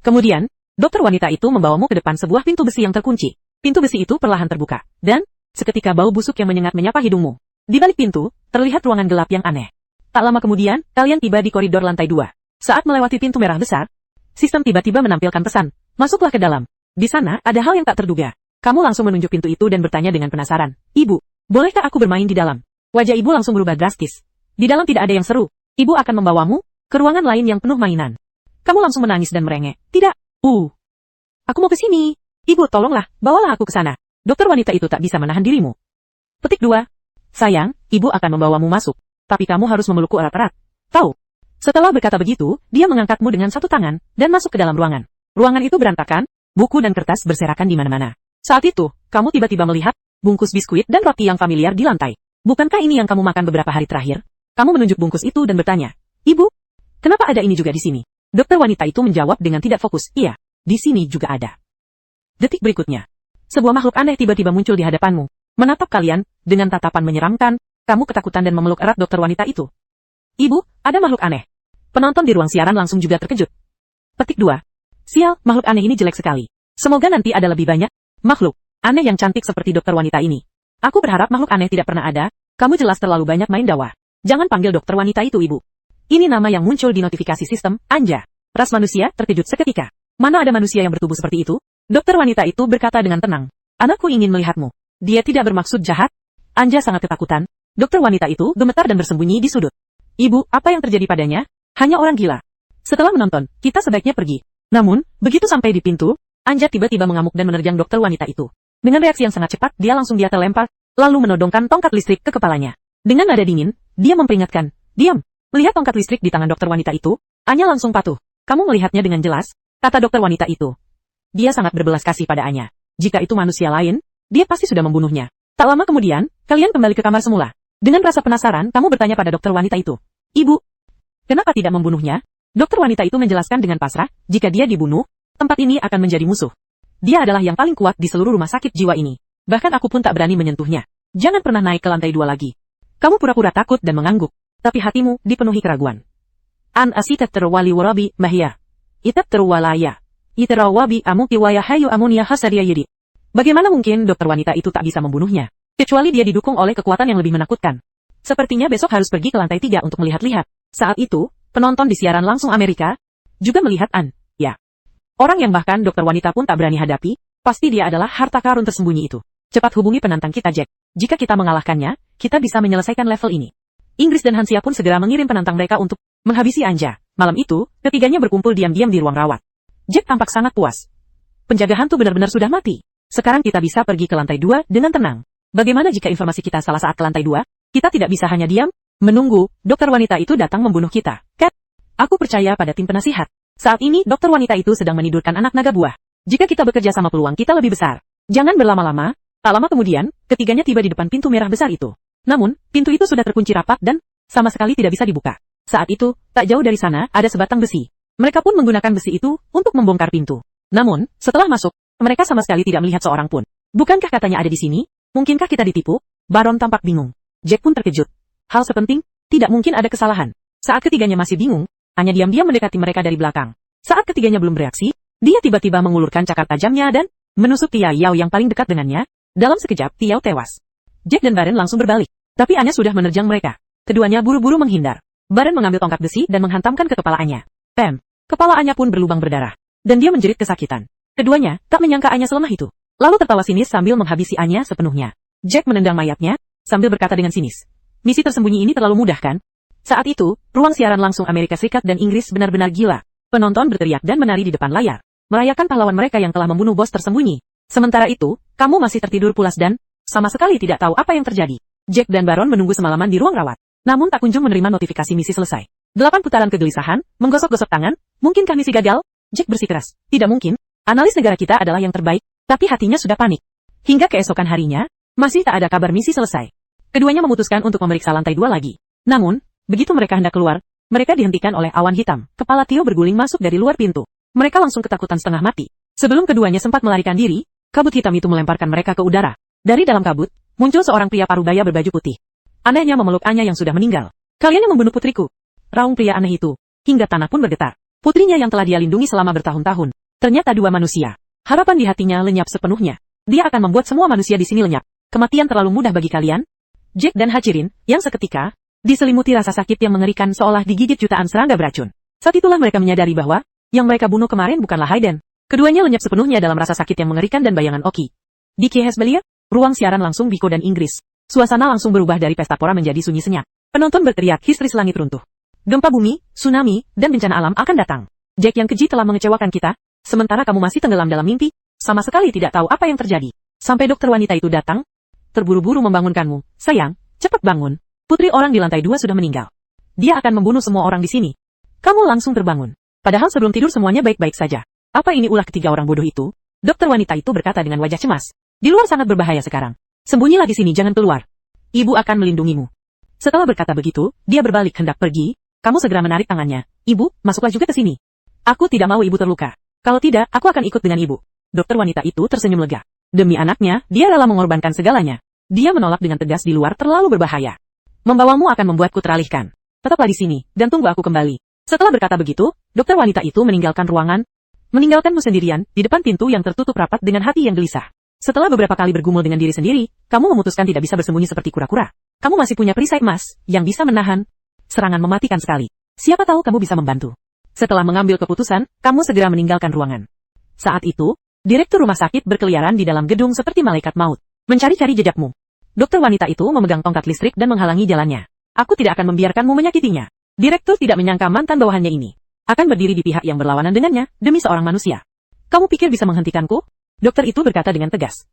Speaker 1: Kemudian, dokter wanita itu membawamu ke depan sebuah pintu besi yang terkunci. Pintu besi itu perlahan terbuka. Dan, seketika bau busuk yang menyengat menyapa hidungmu. Di balik pintu, terlihat ruangan gelap yang aneh. Tak lama kemudian, kalian tiba di koridor lantai 2. Saat melewati pintu merah besar, sistem tiba-tiba menampilkan pesan, "Masuklah ke dalam." Di sana, ada hal yang tak terduga. Kamu langsung menunjuk pintu itu dan bertanya dengan penasaran, "Ibu, bolehkah aku bermain di dalam?" Wajah ibu langsung berubah drastis. Di dalam tidak ada yang seru. Ibu akan membawamu ke ruangan lain yang penuh mainan. Kamu langsung menangis dan merengek. "Tidak, aku mau ke sini. Ibu, tolonglah, bawalah aku ke sana." Dokter wanita itu tak bisa menahan dirimu. Petik 2. "Sayang, ibu akan membawamu masuk. Tapi kamu harus memelukku erat-erat. Tahu?" Setelah berkata begitu, dia mengangkatmu dengan satu tangan dan masuk ke dalam ruangan. Ruangan itu berantakan, buku dan kertas berserakan di mana-mana. Saat itu, kamu tiba-tiba melihat bungkus biskuit dan roti yang familiar di lantai. "Bukankah ini yang kamu makan beberapa hari terakhir?" Kamu menunjuk bungkus itu dan bertanya, "Ibu, kenapa ada ini juga di sini?" Dokter wanita itu menjawab dengan tidak fokus, "Iya, di sini juga ada." Detik berikutnya, sebuah makhluk aneh tiba-tiba muncul di hadapanmu. Menatap kalian, dengan tatapan menyeramkan, kamu ketakutan dan memeluk erat dokter wanita itu. "Ibu, ada makhluk aneh." Penonton di ruang siaran langsung juga terkejut. Petik 2. "Sial, makhluk aneh ini jelek sekali. Semoga nanti ada lebih banyak makhluk aneh yang cantik seperti dokter wanita ini. Aku berharap makhluk aneh tidak pernah ada. Kamu jelas terlalu banyak main dakwah. Jangan panggil dokter wanita itu ibu." Ini nama yang muncul di notifikasi sistem, Anja. Ras manusia terkejut seketika. Mana ada manusia yang bertubuh seperti itu? Dokter wanita itu berkata dengan tenang, "Anakku ingin melihatmu." Dia tidak bermaksud jahat. Anja sangat ketakutan. Dokter wanita itu gemetar dan bersembunyi di sudut. "Ibu, apa yang terjadi padanya? Hanya orang gila." Setelah menonton, kita sebaiknya pergi. Namun, begitu sampai di pintu, Anja tiba-tiba mengamuk dan menerjang dokter wanita itu. Dengan reaksi yang sangat cepat, dia langsung terlempar, lalu menodongkan tongkat listrik ke kepalanya. Dengan nada dingin, dia memperingatkan, "Diam." Melihat tongkat listrik di tangan dokter wanita itu, Anya langsung patuh. "Kamu melihatnya dengan jelas?" kata dokter wanita itu. Dia sangat berbelas kasih pada Anya. Jika itu manusia lain, dia pasti sudah membunuhnya. Tak lama kemudian, kalian kembali ke kamar semula. Dengan rasa penasaran, kamu bertanya pada dokter wanita itu, "Ibu, kenapa tidak membunuhnya?" Dokter wanita itu menjelaskan dengan pasrah, jika dia dibunuh, tempat ini akan menjadi musuh. Dia adalah yang paling kuat di seluruh rumah sakit jiwa ini. Bahkan aku pun tak berani menyentuhnya. Jangan pernah naik ke lantai 2 lagi. Kamu pura-pura takut dan mengangguk. Tapi hatimu dipenuhi keraguan. "An asitat terwali warabi mahya. Itat terwalaya." Itera wabi amuki waya hayu amunia hasadia yidi. Bagaimana mungkin dokter wanita itu tak bisa membunuhnya? Kecuali dia didukung oleh kekuatan yang lebih menakutkan. Sepertinya besok harus pergi ke lantai 3 untuk melihat-lihat. Saat itu, penonton di siaran langsung Amerika juga melihat ya. Orang yang bahkan dokter wanita pun tak berani hadapi, pasti dia adalah harta karun tersembunyi itu. Cepat hubungi penantang kita Jack. Jika kita mengalahkannya, kita bisa menyelesaikan level ini. Inggris dan Hansia pun segera mengirim penantang mereka untuk menghabisi Anja. Malam itu, ketiganya berkumpul diam-diam di ruang rawat. Jack tampak sangat puas. Penjaga hantu benar-benar sudah mati. Sekarang kita bisa pergi ke lantai 2 dengan tenang. Bagaimana jika informasi kita salah saat ke lantai 2? Kita tidak bisa hanya diam, menunggu, dokter wanita itu datang membunuh kita, kan? Aku percaya pada tim penasihat. Saat ini, dokter wanita itu sedang menidurkan anak naga buah. Jika kita bekerja sama peluang kita lebih besar. Jangan berlama-lama. Tak lama kemudian, ketiganya tiba di depan pintu merah besar itu. Namun, pintu itu sudah terkunci rapat dan sama sekali tidak bisa dibuka. Saat itu, tak jauh dari sana, ada sebatang besi. Mereka pun menggunakan besi itu untuk membongkar pintu. Namun, setelah masuk, mereka sama sekali tidak melihat seorang pun. Bukankah katanya ada di sini? Mungkinkah kita ditipu? Baron tampak bingung. Jack pun terkejut. Hal sepenting, tidak mungkin ada kesalahan. Saat ketiganya masih bingung, hanya diam-diam mendekati mereka dari belakang. Saat ketiganya belum bereaksi, dia tiba-tiba mengulurkan cakar tajamnya dan menusuk Tia Yao yang paling dekat dengannya. Dalam sekejap, Tiao tewas. Jack dan Baron langsung berbalik. Tapi Anya sudah menerjang mereka. Keduanya buru-buru menghindar. Baron mengambil tongkat besi dan menghantamkan ke kepala Anya. Pem. Kepala Anya pun berlubang berdarah. Dan dia menjerit kesakitan. Keduanya tak menyangka Anya selemah itu. Lalu tertawa sinis sambil menghabisi Anya sepenuhnya. Jack menendang mayatnya, sambil berkata dengan sinis. Misi tersembunyi ini terlalu mudah kan? Saat itu, ruang siaran langsung Amerika Serikat dan Inggris benar-benar gila. Penonton berteriak dan menari di depan layar. Merayakan pahlawan mereka yang telah membunuh bos tersembunyi. Sementara itu, kamu masih tertidur pulas dan sama sekali tidak tahu apa yang terjadi. Jack dan Baron menunggu semalaman di ruang rawat. Namun tak kunjung menerima notifikasi misi selesai. 8 putaran kegelisahan, menggosok-gosok tangan, mungkinkah misi gagal? Jack bersikeras. Tidak mungkin. Analis negara kita adalah yang terbaik, tapi hatinya sudah panik. Hingga keesokan harinya, masih tak ada kabar misi selesai. Keduanya memutuskan untuk memeriksa lantai 2 lagi. Namun, begitu mereka hendak keluar, mereka dihentikan oleh awan hitam. Kepala Tio berguling masuk dari luar pintu. Mereka langsung ketakutan setengah mati. Sebelum keduanya sempat melarikan diri, kabut hitam itu melemparkan mereka ke udara. Dari dalam kabut, muncul seorang pria parubaya berbaju putih. Anehnya memeluk Anya yang sudah meninggal. Kalian yang membunuh putriku. Raung pria aneh itu. Hingga tanah pun bergetar. Putrinya yang telah dia lindungi selama bertahun-tahun. Ternyata 2 manusia. Harapan di hatinya lenyap sepenuhnya. Dia akan membuat semua manusia di sini lenyap. Kematian terlalu mudah bagi kalian. Jack dan Hachirin, yang seketika diselimuti rasa sakit yang mengerikan seolah digigit jutaan serangga beracun. Saat itulah mereka menyadari bahwa yang mereka bunuh kemarin bukanlah Hayden. Keduanya lenyap sepenuhnya dalam rasa sakit yang mengerikan dan bayangan Oki. Di Kiehesbelia, ruang siaran langsung Biko dan Inggris. Suasana langsung berubah dari pesta pora menjadi sunyi senyap. Penonton berteriak histeris langit runtuh. Gempa bumi, tsunami, dan bencana alam akan datang. Jack yang keji telah mengecewakan kita, sementara kamu masih tenggelam dalam mimpi, sama sekali tidak tahu apa yang terjadi. Sampai dokter wanita itu datang, terburu-buru membangunkanmu. Sayang, cepat bangun. Putri orang di lantai 2 sudah meninggal. Dia akan membunuh semua orang di sini. Kamu langsung terbangun. Padahal sebelum tidur semuanya baik-baik saja. Apa ini ulah ketiga orang bodoh itu? Dokter wanita itu berkata dengan wajah cemas. Di luar sangat berbahaya sekarang. Sembunyilah di sini, jangan keluar. Ibu akan melindungimu. Setelah berkata begitu, dia berbalik hendak pergi. Kamu segera menarik tangannya. Ibu, masuklah juga ke sini. Aku tidak mau ibu terluka. Kalau tidak, aku akan ikut dengan ibu. Dokter wanita itu tersenyum lega. Demi anaknya, dia rela mengorbankan segalanya. Dia menolak dengan tegas di luar terlalu berbahaya. Membawamu akan membuatku teralihkan. Tetaplah di sini, dan tunggu aku kembali. Setelah berkata begitu, dokter wanita itu meninggalkan ruangan. Meninggalkanmu sendirian, di depan pintu yang tertutup rapat dengan hati yang gelisah. Setelah beberapa kali bergumul dengan diri sendiri, kamu memutuskan tidak bisa bersembunyi seperti kura-kura. Kamu masih punya perisai emas, yang bisa menahan serangan mematikan sekali. Siapa tahu kamu bisa membantu. Setelah mengambil keputusan, kamu segera meninggalkan ruangan. Saat itu, direktur rumah sakit berkeliaran di dalam gedung seperti malaikat maut, mencari-cari jejakmu. Dokter wanita itu memegang tongkat listrik dan menghalangi jalannya. Aku tidak akan membiarkanmu menyakitinya. Direktur tidak menyangka mantan bawahannya ini akan berdiri di pihak yang berlawanan dengannya demi seorang manusia. Kamu pikir bisa menghentikanku? Dokter itu berkata dengan tegas.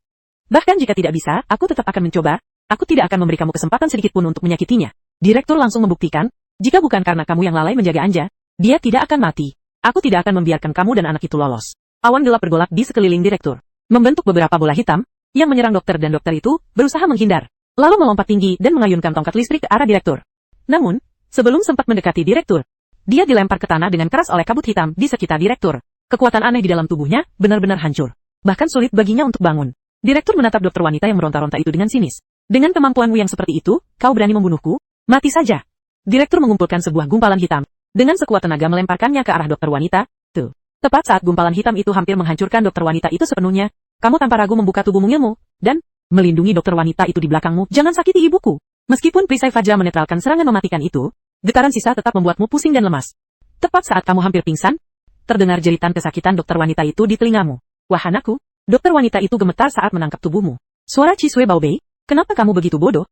Speaker 1: Bahkan jika tidak bisa, aku tetap akan mencoba. Aku tidak akan memberi kamu kesempatan sedikit pun untuk menyakitinya. Direktur langsung membuktikan, jika bukan karena kamu yang lalai menjaga Anja, dia tidak akan mati. Aku tidak akan membiarkan kamu dan anak itu lolos. Awan gelap bergolak di sekeliling direktur, membentuk beberapa bola hitam yang menyerang dokter, dan dokter itu berusaha menghindar, lalu melompat tinggi dan mengayunkan tongkat listrik ke arah direktur. Namun, sebelum sempat mendekati direktur, dia dilempar ke tanah dengan keras oleh kabut hitam di sekitar direktur. Kekuatan aneh di dalam tubuhnya benar-benar hancur. Bahkan sulit baginya untuk bangun. Direktur menatap dokter wanita yang meronta-ronta itu dengan sinis. Dengan kemampuanmu yang seperti itu, kau berani membunuhku? Mati saja. Direktur mengumpulkan sebuah gumpalan hitam. Dengan sekuat tenaga melemparkannya ke arah dokter wanita. Tuh. Tepat saat gumpalan hitam itu hampir menghancurkan dokter wanita itu sepenuhnya, kamu tanpa ragu membuka tubuhmu ilmu, dan melindungi dokter wanita itu di belakangmu. Jangan sakiti ibuku. Meskipun perisai Fajra menetralkan serangan mematikan itu, getaran sisa tetap membuatmu pusing dan lemas. Tepat saat kamu hampir pingsan, terdengar jeritan kesakitan dokter wanita itu di telingamu. Wah anakku, dokter wanita itu gemetar saat menangkap tubuhmu. Suara Cisue Baobei, kenapa kamu begitu bodoh?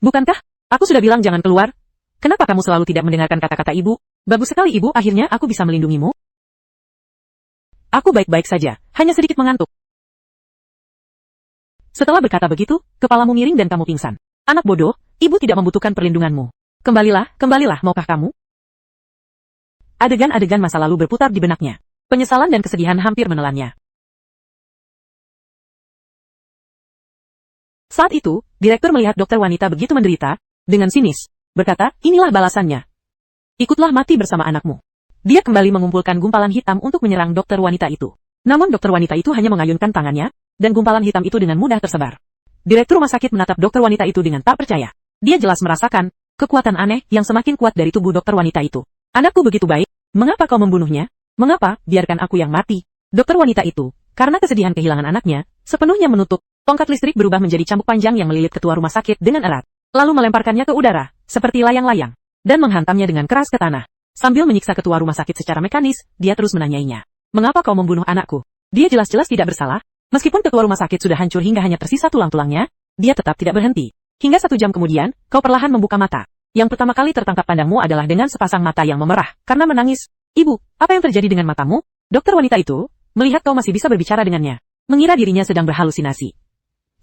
Speaker 1: Bukankah? Aku sudah bilang jangan keluar. Kenapa kamu selalu tidak mendengarkan kata-kata ibu? Bagus sekali ibu, akhirnya aku bisa melindungimu. Aku baik-baik saja, hanya sedikit mengantuk. Setelah berkata begitu, kepalamu miring dan kamu pingsan. Anak bodoh, ibu tidak membutuhkan perlindunganmu. Kembalilah, maukah kamu? Adegan-adegan masa lalu berputar di benaknya. Penyesalan dan kesedihan hampir menelannya. Saat itu, direktur melihat dokter wanita begitu menderita, dengan sinis, berkata, inilah balasannya. Ikutlah mati bersama anakmu. Dia kembali mengumpulkan gumpalan hitam untuk menyerang dokter wanita itu. Namun dokter wanita itu hanya mengayunkan tangannya, dan gumpalan hitam itu dengan mudah tersebar. Direktur rumah sakit menatap dokter wanita itu dengan tak percaya. Dia jelas merasakan kekuatan aneh yang semakin kuat dari tubuh dokter wanita itu. Anakku begitu baik, mengapa kau membunuhnya? Mengapa, biarkan aku yang mati? Dokter wanita itu, karena kesedihan kehilangan anaknya, sepenuhnya menutup. Tongkat listrik berubah menjadi cambuk panjang yang melilit ketua rumah sakit dengan erat, lalu melemparkannya ke udara, seperti layang-layang, dan menghantamnya dengan keras ke tanah. Sambil menyiksa ketua rumah sakit secara mekanis, dia terus menanyainya. Mengapa kau membunuh anakku? Dia jelas-jelas tidak bersalah. Meskipun ketua rumah sakit sudah hancur hingga hanya tersisa tulang-tulangnya, dia tetap tidak berhenti. Hingga 1 jam kemudian, kau perlahan membuka mata. Yang pertama kali tertangkap pandangmu adalah dengan sepasang mata yang memerah, karena menangis. Ibu, apa yang terjadi dengan matamu? Dokter wanita itu, melihat kau masih bisa berbicara dengannya, mengira dirinya sedang berhalusinasi.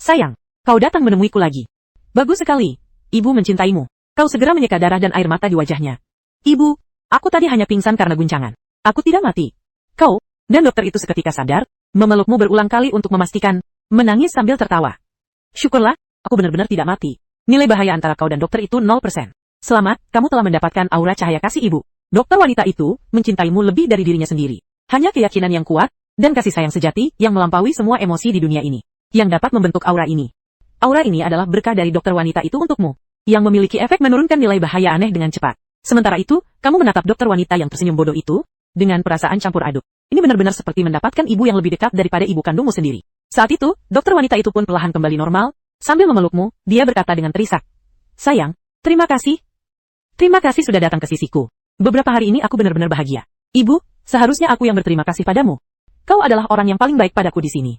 Speaker 1: Sayang, kau datang menemuiku lagi. Bagus sekali. Ibu mencintaimu. Kau segera menyeka darah dan air mata di wajahnya. Ibu, aku tadi hanya pingsan karena guncangan. Aku tidak mati. Kau, dan dokter itu seketika sadar, memelukmu berulang kali untuk memastikan, menangis sambil tertawa. Syukurlah, aku benar-benar tidak mati. Nilai bahaya antara kau dan dokter itu 0%. Selamat, kamu telah mendapatkan aura cahaya kasih ibu. Dokter wanita itu, mencintaimu lebih dari dirinya sendiri. Hanya keyakinan yang kuat, dan kasih sayang sejati, yang melampaui semua emosi di dunia ini, yang dapat membentuk aura ini. Aura ini adalah berkah dari dokter wanita itu untukmu, yang memiliki efek menurunkan nilai bahaya aneh dengan cepat. Sementara itu, kamu menatap dokter wanita yang tersenyum bodoh itu, dengan perasaan campur aduk. Ini benar-benar seperti mendapatkan ibu yang lebih dekat daripada ibu kandungmu sendiri. Saat itu, dokter wanita itu pun perlahan kembali normal, sambil memelukmu, dia berkata dengan terisak. Sayang, terima kasih. Terima kasih sudah datang ke sisiku. Beberapa hari ini aku benar-benar bahagia. Ibu, seharusnya aku yang berterima kasih padamu. Kau adalah orang yang paling baik padaku di sini.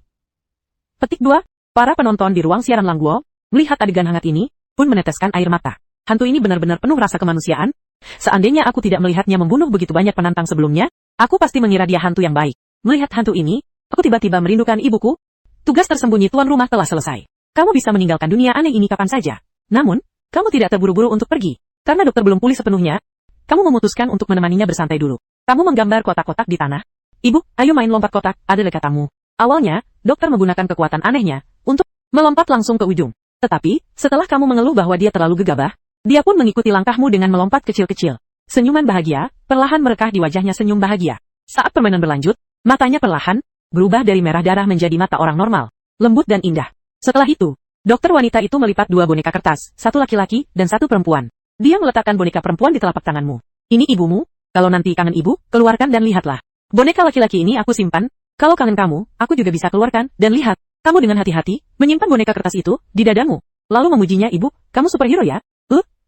Speaker 1: Petik 2. Para penonton di ruang siaran Langguo, melihat adegan hangat ini, pun meneteskan air mata. Hantu ini benar-benar penuh rasa kemanusiaan. Seandainya aku tidak melihatnya membunuh begitu banyak penantang sebelumnya, aku pasti mengira dia hantu yang baik. Melihat hantu ini, aku tiba-tiba merindukan ibuku. Tugas tersembunyi tuan rumah telah selesai. Kamu bisa meninggalkan dunia aneh ini kapan saja. Namun, kamu tidak terburu-buru untuk pergi. Karena dokter belum pulih sepenuhnya, kamu memutuskan untuk menemaninya bersantai dulu. Kamu menggambar kotak-kotak di tanah. Ibu, ayo main lompat kotak, ada katamu. Awalnya, dokter menggunakan kekuatan anehnya untuk melompat langsung ke ujung. Tetapi, setelah kamu mengeluh bahwa dia terlalu gegabah, dia pun mengikuti langkahmu dengan melompat kecil-kecil. Senyuman bahagia, perlahan merekah di wajahnya senyum bahagia. Saat permainan berlanjut, matanya perlahan berubah dari merah darah menjadi mata orang normal, lembut dan indah. Setelah itu, dokter wanita itu melipat 2 boneka kertas, 1 laki-laki dan 1 perempuan. Dia meletakkan boneka perempuan di telapak tanganmu. Ini ibumu, kalau nanti kangen ibu, keluarkan dan lihatlah. Boneka laki-laki ini aku simpan. Kalau kangen kamu, aku juga bisa keluarkan, dan lihat. Kamu dengan hati-hati, menyimpan boneka kertas itu, di dadamu. Lalu memujinya ibu, kamu superhero ya?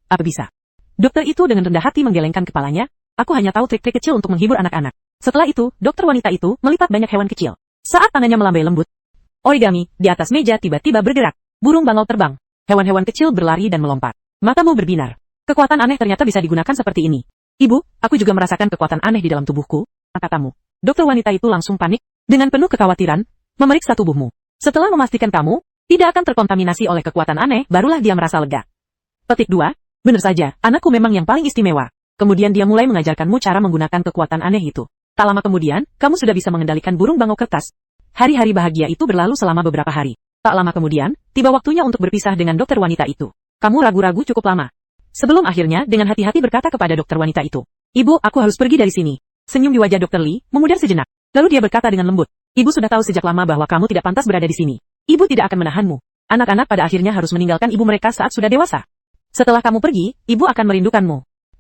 Speaker 1: Apa bisa? Dokter itu dengan rendah hati menggelengkan kepalanya, aku hanya tahu trik-trik kecil untuk menghibur anak-anak. Setelah itu, dokter wanita itu melipat banyak hewan kecil. Saat tangannya melambai lembut, origami, di atas meja tiba-tiba bergerak. Burung bangau terbang. Hewan-hewan kecil berlari dan melompat. Matamu berbinar. Kekuatan aneh ternyata bisa digunakan seperti ini. Ibu, aku juga merasakan kekuatan aneh di dalam tubuhku, katamu. Dokter wanita itu langsung panik, dengan penuh kekhawatiran, memeriksa tubuhmu. Setelah memastikan kamu tidak akan terkontaminasi oleh kekuatan aneh, barulah dia merasa lega. Petik 2. Benar saja, anakku memang yang paling istimewa. Kemudian dia mulai mengajarkanmu cara menggunakan kekuatan aneh itu. Tak lama kemudian, kamu sudah bisa mengendalikan burung bangau kertas. Hari-hari bahagia itu berlalu selama beberapa hari. Tak lama kemudian, tiba waktunya untuk berpisah dengan dokter wanita itu. Kamu ragu-ragu cukup lama. Sebelum akhirnya dengan hati-hati berkata kepada dokter wanita itu, Ibu, aku harus pergi dari sini. Senyum di wajah dokter Lee memudar sejenak. Lalu dia berkata dengan lembut, Ibu sudah tahu sejak lama bahwa kamu tidak pantas berada di sini. Ibu tidak akan menahanmu. Anak-anak pada akhirnya harus meninggalkan ibu mereka saat sudah dewasa. Setelah kamu pergi, ibu akan merindukanmu.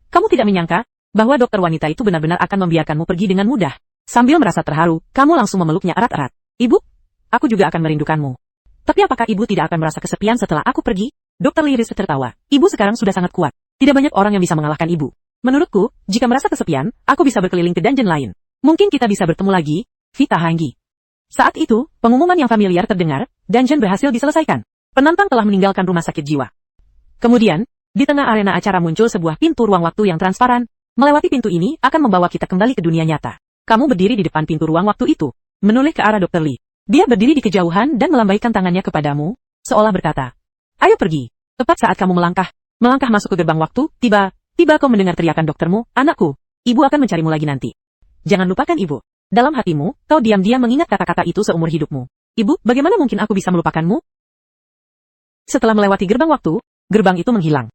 Speaker 1: Kamu tidak menyangka bahwa dokter wanita itu benar-benar akan membiarkanmu pergi dengan mudah. Sambil merasa terharu, kamu langsung memeluknya erat-erat. Ibu, aku juga akan merindukanmu. Tapi apakah ibu tidak akan merasa kesepian setelah aku pergi? Dr. Liris tertawa. Ibu sekarang sudah sangat kuat. Tidak banyak orang yang bisa mengalahkan ibu. Menurutku, jika merasa kesepian, aku bisa berkeliling ke dungeon lain. Mungkin kita bisa bertemu lagi, Vita Hanggi. Saat itu, pengumuman yang familiar terdengar, dungeon berhasil diselesaikan. Penantang telah meninggalkan rumah sakit jiwa. Kemudian, di tengah arena acara muncul sebuah pintu ruang waktu yang transparan. Melewati pintu ini akan membawa kita kembali ke dunia nyata. Kamu berdiri di depan pintu ruang waktu itu, menoleh ke arah Dr. Lee. Dia berdiri di kejauhan dan melambaikan tangannya kepadamu, seolah berkata, "Ayo pergi." Tepat saat kamu melangkah masuk ke gerbang waktu, tiba kau mendengar teriakan doktermu, "Anakku, ibu akan mencarimu lagi nanti." Jangan lupakan ibu. Dalam hatimu, kau diam-diam mengingat kata-kata itu seumur hidupmu. Ibu, bagaimana mungkin aku bisa melupakanmu? Setelah melewati gerbang waktu, gerbang itu menghilang.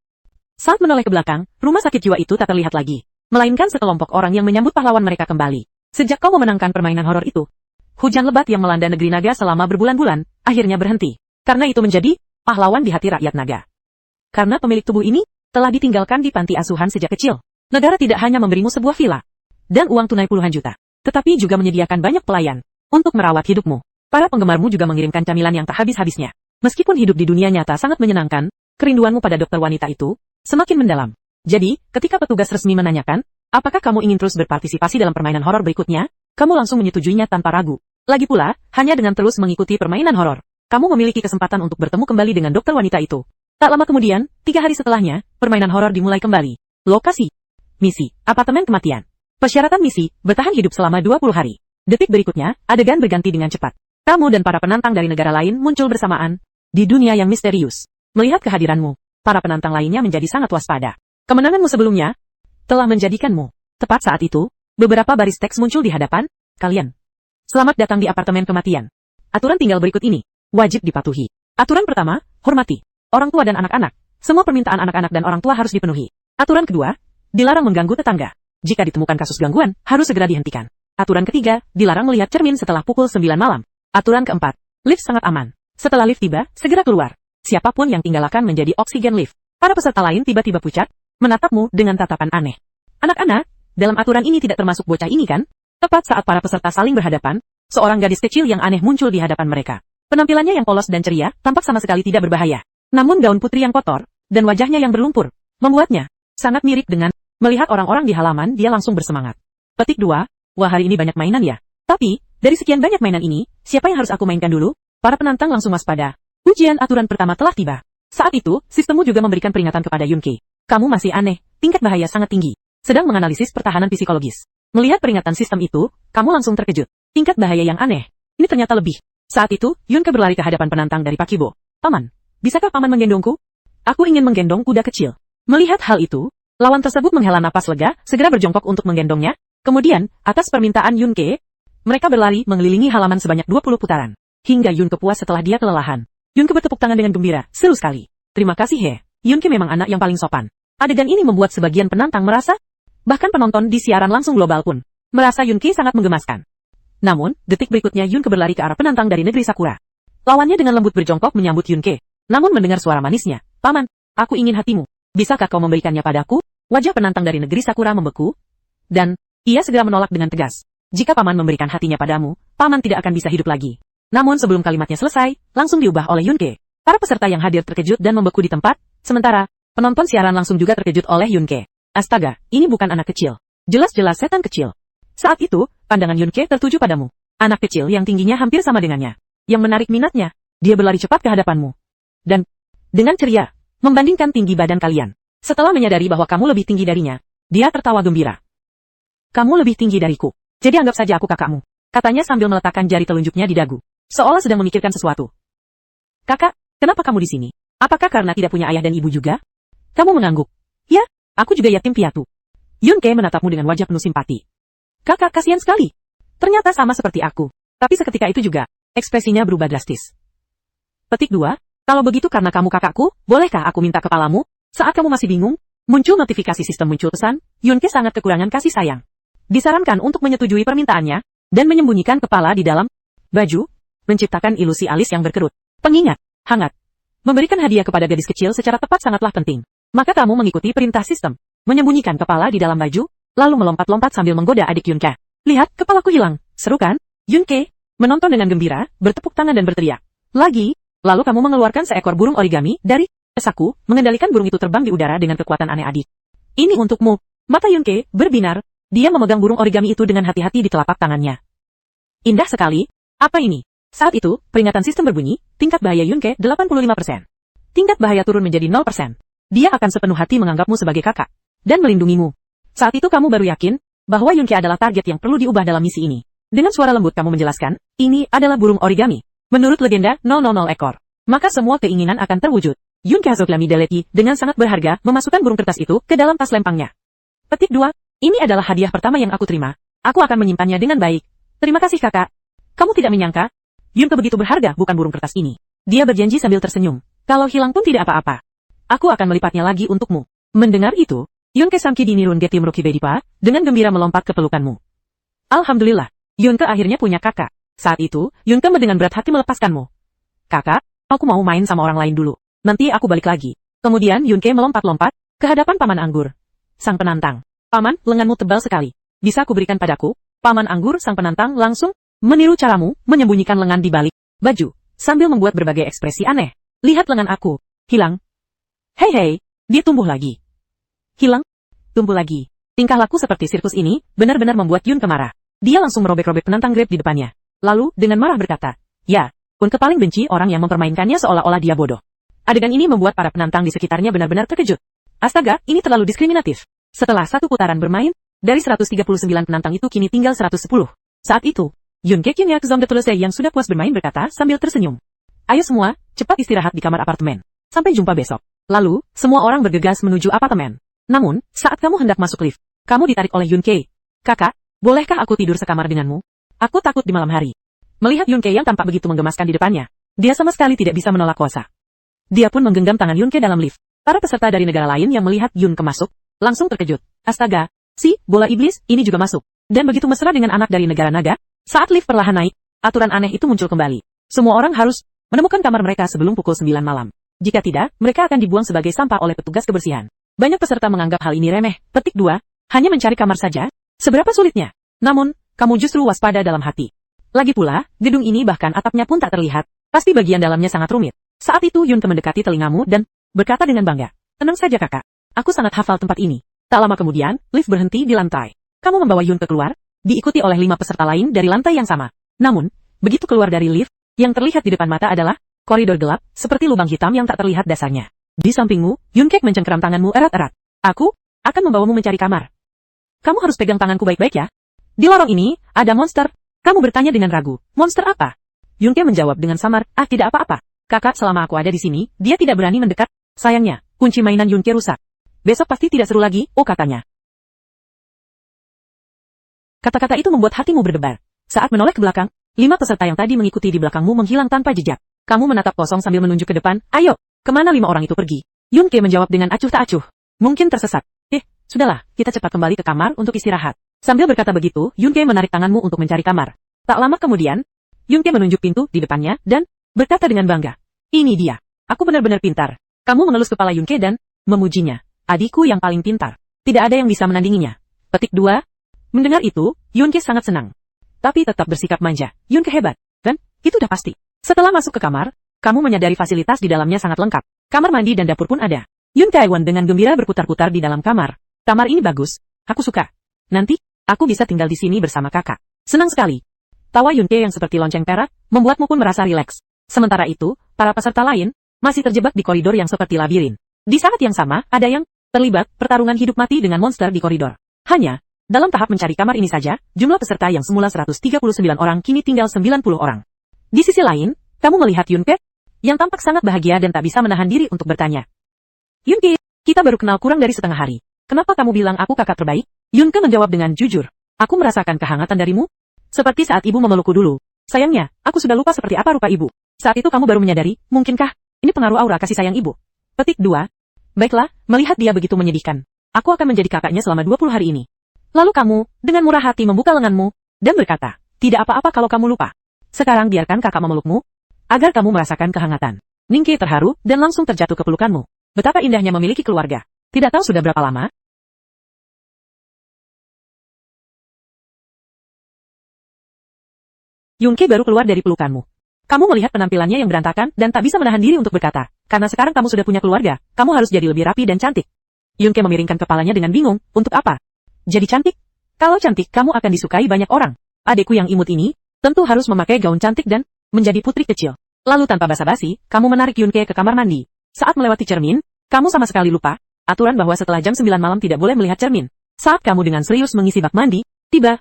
Speaker 1: Saat menoleh ke belakang, rumah sakit jiwa itu tak terlihat lagi. Melainkan sekelompok orang yang menyambut pahlawan mereka kembali. Sejak kau memenangkan permainan horor itu, hujan lebat yang melanda negeri naga selama berbulan-bulan, akhirnya berhenti. Karena itu menjadi pahlawan di hati rakyat naga. Karena pemilik tubuh ini telah ditinggalkan di panti asuhan sejak kecil. Negara tidak hanya memberimu sebuah villa dan uang tunai puluhan juta, tetapi juga menyediakan banyak pelayan untuk merawat hidupmu. Para penggemarmu juga mengirimkan camilan yang tak habis-habisnya. Meskipun hidup di dunia nyata sangat menyenangkan, kerinduanmu pada dokter wanita itu semakin mendalam. Jadi, ketika petugas resmi menanyakan, apakah kamu ingin terus berpartisipasi dalam permainan horor berikutnya, kamu langsung menyetujuinya tanpa ragu. Lagi pula, hanya dengan terus mengikuti permainan horor, kamu memiliki kesempatan untuk bertemu kembali dengan dokter wanita itu. Tak lama kemudian, 3 hari setelahnya, permainan horor dimulai kembali. Lokasi. Misi, apartemen kematian. Persyaratan misi, bertahan hidup selama 20 hari. Detik berikutnya, adegan berganti dengan cepat. Kamu dan para penantang dari negara lain muncul bersamaan di dunia yang misterius. Melihat kehadiranmu, para penantang lainnya menjadi sangat waspada. Kemenanganmu sebelumnya telah menjadikanmu. Tepat saat itu, beberapa baris teks muncul di hadapan kalian. Selamat datang di apartemen kematian. Aturan tinggal berikut ini wajib dipatuhi. Aturan pertama, hormati orang tua dan anak-anak. Semua permintaan anak-anak dan orang tua harus dipenuhi. Aturan kedua, dilarang mengganggu tetangga. Jika ditemukan kasus gangguan, harus segera dihentikan. Aturan ketiga, dilarang melihat cermin setelah pukul 9 malam. Aturan keempat, lift sangat aman. Setelah lift tiba, segera keluar. Siapapun yang tinggal akan menjadi oksigen lift. Para peserta lain tiba-tiba pucat, menatapmu dengan tatapan aneh. Anak-anak, dalam aturan ini tidak termasuk bocah ini kan? Tepat saat para peserta saling berhadapan, seorang gadis kecil yang aneh muncul di hadapan mereka. Penampilannya yang polos dan ceria, tampak sama sekali tidak berbahaya. Namun gaun putri yang kotor, dan wajahnya yang berlumpur, membuatnya sangat mirip dengan. Melihat orang-orang di halaman, dia langsung bersemangat. Petik 2, wah hari ini banyak mainan ya. Tapi, dari sekian banyak mainan ini, siapa yang harus aku mainkan dulu? Para penantang langsung waspada. Ujian aturan pertama telah tiba. Saat itu, sistemmu juga memberikan peringatan kepada Yunke. Kamu masih aneh, tingkat bahaya sangat tinggi. Sedang menganalisis pertahanan psikologis. Melihat peringatan sistem itu, kamu langsung terkejut. Tingkat bahaya yang aneh. Ini ternyata lebih. Saat itu, Yunke berlari ke hadapan penantang dari Pakibo. Paman, bisakah paman menggendongku? Aku ingin menggendong kuda kecil. Melihat hal itu, lawan tersebut menghela napas lega, segera berjongkok untuk menggendongnya. Kemudian, atas permintaan Yunke, mereka berlari mengelilingi halaman sebanyak 20 putaran. Hingga Yunke puas setelah dia kelelahan. Yunke bertepuk tangan dengan gembira, seru sekali. Terima kasih he, Yunke memang anak yang paling sopan. Adegan ini membuat sebagian penantang merasa, bahkan penonton di siaran langsung global pun, merasa Yunke sangat menggemaskan. Namun, detik berikutnya Yunke berlari ke arah penantang dari negeri Sakura. Lawannya dengan lembut berjongkok menyambut Yunke. Namun mendengar suara manisnya, "Paman, aku ingin hatimu. Bisakah kau memberikannya padaku?" Wajah penantang dari negeri Sakura membeku, dan ia segera menolak dengan tegas. "Jika paman memberikan hatinya padamu, paman tidak akan bisa hidup lagi." Namun sebelum kalimatnya selesai, langsung diubah oleh Yunke. Para peserta yang hadir terkejut dan membeku di tempat, sementara penonton siaran langsung juga terkejut oleh Yunke. Astaga, ini bukan anak kecil. Jelas-jelas setan kecil. Saat itu, pandangan Yunke tertuju padamu. Anak kecil yang tingginya hampir sama dengannya. Yang menarik minatnya, dia berlari cepat ke hadapanmu. Dan, dengan ceria, membandingkan tinggi badan kalian. Setelah menyadari bahwa kamu lebih tinggi darinya, dia tertawa gembira. "Kamu lebih tinggi dariku. Jadi anggap saja aku kakakmu," katanya sambil meletakkan jari telunjuknya di dagu. Seolah sedang memikirkan sesuatu. "Kakak, kenapa kamu di sini? Apakah karena tidak punya ayah dan ibu juga?" Kamu mengangguk. "Ya, aku juga yatim piatu." Yunke menatapmu dengan wajah penuh simpati. "Kakak, kasihan sekali. Ternyata sama seperti aku." Tapi seketika itu juga, ekspresinya berubah drastis. Petik 2, kalau begitu karena kamu kakakku, bolehkah aku minta kepalamu? Saat kamu masih bingung, muncul notifikasi sistem muncul pesan, Yunke sangat kekurangan kasih sayang. Disarankan untuk menyetujui permintaannya, dan menyembunyikan kepala di dalam baju, menciptakan ilusi alis yang berkerut. Pengingat, hangat. Memberikan hadiah kepada gadis kecil secara tepat sangatlah penting. Maka kamu mengikuti perintah sistem, menyembunyikan kepala di dalam baju, lalu melompat-lompat sambil menggoda adik Yunke. Lihat, kepalaku hilang. Seru kan? Yunke menonton dengan gembira, bertepuk tangan dan berteriak. Lagi, lalu kamu mengeluarkan seekor burung origami dari saku, mengendalikan burung itu terbang di udara dengan kekuatan aneh adik. Ini untukmu. Mata Yunke berbinar, dia memegang burung origami itu dengan hati-hati di telapak tangannya. Indah sekali. Apa ini? Saat itu, peringatan sistem berbunyi, tingkat bahaya Yunke 85%. Tingkat bahaya turun menjadi 0%. Dia akan sepenuh hati menganggapmu sebagai kakak dan melindungimu. Saat itu kamu baru yakin bahwa Yunke adalah target yang perlu diubah dalam misi ini. Dengan suara lembut kamu menjelaskan, ini adalah burung origami. Menurut legenda 000 ekor. Maka semua keinginan akan terwujud. Yunke Hazoglami Deleti dengan sangat berharga memasukkan burung kertas itu ke dalam tas lempangnya. Petik 2. Ini adalah hadiah pertama yang aku terima. Aku akan menyimpannya dengan baik. Terima kasih kakak. Kamu tidak menyangka? Yunke begitu berharga bukan burung kertas ini. Dia berjanji sambil tersenyum. Kalau hilang pun tidak apa-apa. Aku akan melipatnya lagi untukmu. Mendengar itu, Yunke Samki Dinirun Getim Ruki Bedipa dengan gembira melompat ke pelukanmu. Alhamdulillah, Yunke akhirnya punya kakak. Saat itu, Yunke dengan berat hati melepaskanmu. Kakak, aku mau main sama orang lain dulu. Nanti aku balik lagi. Kemudian Yunke melompat-lompat ke hadapan Paman Anggur. Sang penantang. Paman, lenganmu tebal sekali. Bisa kuberikan padaku? Paman Anggur sang penantang langsung meniru caramu menyembunyikan lengan di balik baju, sambil membuat berbagai ekspresi aneh. Lihat lengan aku. Hilang. Hei, dia tumbuh lagi. Hilang. Tumbuh lagi. Tingkah laku seperti sirkus ini benar-benar membuat Yunke marah. Dia langsung merobek-robek penantang grab di depannya. Lalu, dengan marah berkata, ya, Yunke paling benci orang yang mempermainkannya seolah-olah dia bodoh. Adegan ini membuat para penantang di sekitarnya benar-benar terkejut. Astaga, ini terlalu diskriminatif. Setelah satu putaran bermain, dari 139 penantang itu kini tinggal 110. Saat itu, Yunke Kinyak Zomdetulese yang sudah puas bermain berkata sambil tersenyum. Ayo semua, cepat istirahat di kamar apartemen. Sampai jumpa besok. Lalu, semua orang bergegas menuju apartemen. Namun, saat kamu hendak masuk lift, kamu ditarik oleh Yunke. Kakak, bolehkah aku tidur sekamar denganmu? Aku takut di malam hari. Melihat Yunke yang tampak begitu menggemaskan di depannya, dia sama sekali tidak bisa menolak kuasa. Dia pun menggenggam tangan Yunke dalam lift. Para peserta dari negara lain yang melihat Yunke masuk, langsung terkejut. Astaga, si bola iblis ini juga masuk. Dan begitu mesra dengan anak dari negara naga, saat lift perlahan naik, aturan aneh itu muncul kembali. Semua orang harus menemukan kamar mereka sebelum pukul 9 malam. Jika tidak, mereka akan dibuang sebagai sampah oleh petugas kebersihan. Banyak peserta menganggap hal ini remeh. Petik 2. Hanya mencari kamar saja? Seberapa sulitnya? Namun, kamu justru waspada dalam hati. Lagi pula, gedung ini bahkan atapnya pun tak terlihat. Pasti bagian dalamnya sangat rumit. Saat itu Yunke mendekati telingamu dan berkata dengan bangga. Tenang saja kakak. Aku sangat hafal tempat ini. Tak lama kemudian, lift berhenti di lantai. Kamu membawa Yunke keluar, diikuti oleh 5 peserta lain dari lantai yang sama. Namun, begitu keluar dari lift, yang terlihat di depan mata adalah koridor gelap, seperti lubang hitam yang tak terlihat dasarnya. Di sampingmu, Yunke mencengkeram tanganmu erat-erat. Aku akan membawamu mencari kamar. Kamu harus pegang tanganku baik-baik ya. Di lorong ini, ada monster. Kamu bertanya dengan ragu. Monster apa? Yunke menjawab dengan samar, tidak apa-apa. Kakak, selama aku ada di sini, dia tidak berani mendekat. Sayangnya, kunci mainan Yunke rusak. Besok pasti tidak seru lagi, katanya. Kata-kata itu membuat hatimu berdebar. Saat menoleh ke belakang, 5 peserta yang tadi mengikuti di belakangmu menghilang tanpa jejak. Kamu menatap kosong sambil menunjuk ke depan. Ayo, kemana 5 orang itu pergi? Yunke menjawab dengan acuh tak acuh. Mungkin tersesat. Sudahlah, kita cepat kembali ke kamar untuk istirahat. Sambil berkata begitu, Yunke menarik tanganmu untuk mencari kamar. Tak lama kemudian, Yunke menunjuk pintu di depannya dan berkata dengan bangga. Ini dia. Aku benar-benar pintar. Kamu mengelus kepala Yunke dan memujinya. Adikku yang paling pintar. Tidak ada yang bisa menandinginya. Petik 2. Mendengar itu, Yunke sangat senang. Tapi tetap bersikap manja. Yunke hebat. Dan, itu udah pasti. Setelah masuk ke kamar, kamu menyadari fasilitas di dalamnya sangat lengkap. Kamar mandi dan dapur pun ada. Yun Taiwan dengan gembira berputar-putar di dalam kamar. Kamar ini bagus. Aku suka. Nanti, aku bisa tinggal di sini bersama kakak. Senang sekali. Tawa Yunke yang seperti lonceng perak, membuatmu pun merasa rileks. Sementara itu, para peserta lain masih terjebak di koridor yang seperti labirin. Di saat yang sama, ada yang terlibat pertarungan hidup mati dengan monster di koridor. Hanya, dalam tahap mencari kamar ini saja, jumlah peserta yang semula 139 orang kini tinggal 90 orang. Di sisi lain, kamu melihat Yunke, yang tampak sangat bahagia dan tak bisa menahan diri untuk bertanya. Yunke, kita baru kenal kurang dari setengah hari. Kenapa kamu bilang aku kakak terbaik? Yunke menjawab dengan jujur. Aku merasakan kehangatan darimu. Seperti saat ibu memelukku dulu. Sayangnya, aku sudah lupa seperti apa rupa ibu. Saat itu kamu baru menyadari, mungkinkah ini pengaruh aura kasih sayang ibu? Petik 2. Baiklah, melihat dia begitu menyedihkan. Aku akan menjadi kakaknya selama 20 hari ini. Lalu kamu, dengan murah hati membuka lenganmu, dan berkata, tidak apa-apa kalau kamu lupa. Sekarang biarkan kakak memelukmu, agar kamu merasakan kehangatan. Ningke terharu, dan langsung terjatuh ke pelukanmu. Betapa indahnya memiliki keluarga. Tidak tahu sudah berapa lama, Yunke baru keluar dari pelukanmu. Kamu melihat penampilannya yang berantakan dan tak bisa menahan diri untuk berkata, karena sekarang kamu sudah punya keluarga, kamu harus jadi lebih rapi dan cantik. Yunke memiringkan kepalanya dengan bingung, untuk apa? Jadi cantik? Kalau cantik, kamu akan disukai banyak orang. Adekku yang imut ini, tentu harus memakai gaun cantik dan menjadi putri kecil. Lalu tanpa basa-basi, kamu menarik Yunke ke kamar mandi. Saat melewati cermin, kamu sama sekali lupa aturan bahwa setelah jam 9 malam tidak boleh melihat cermin. Saat kamu dengan serius mengisi bak mandi, tiba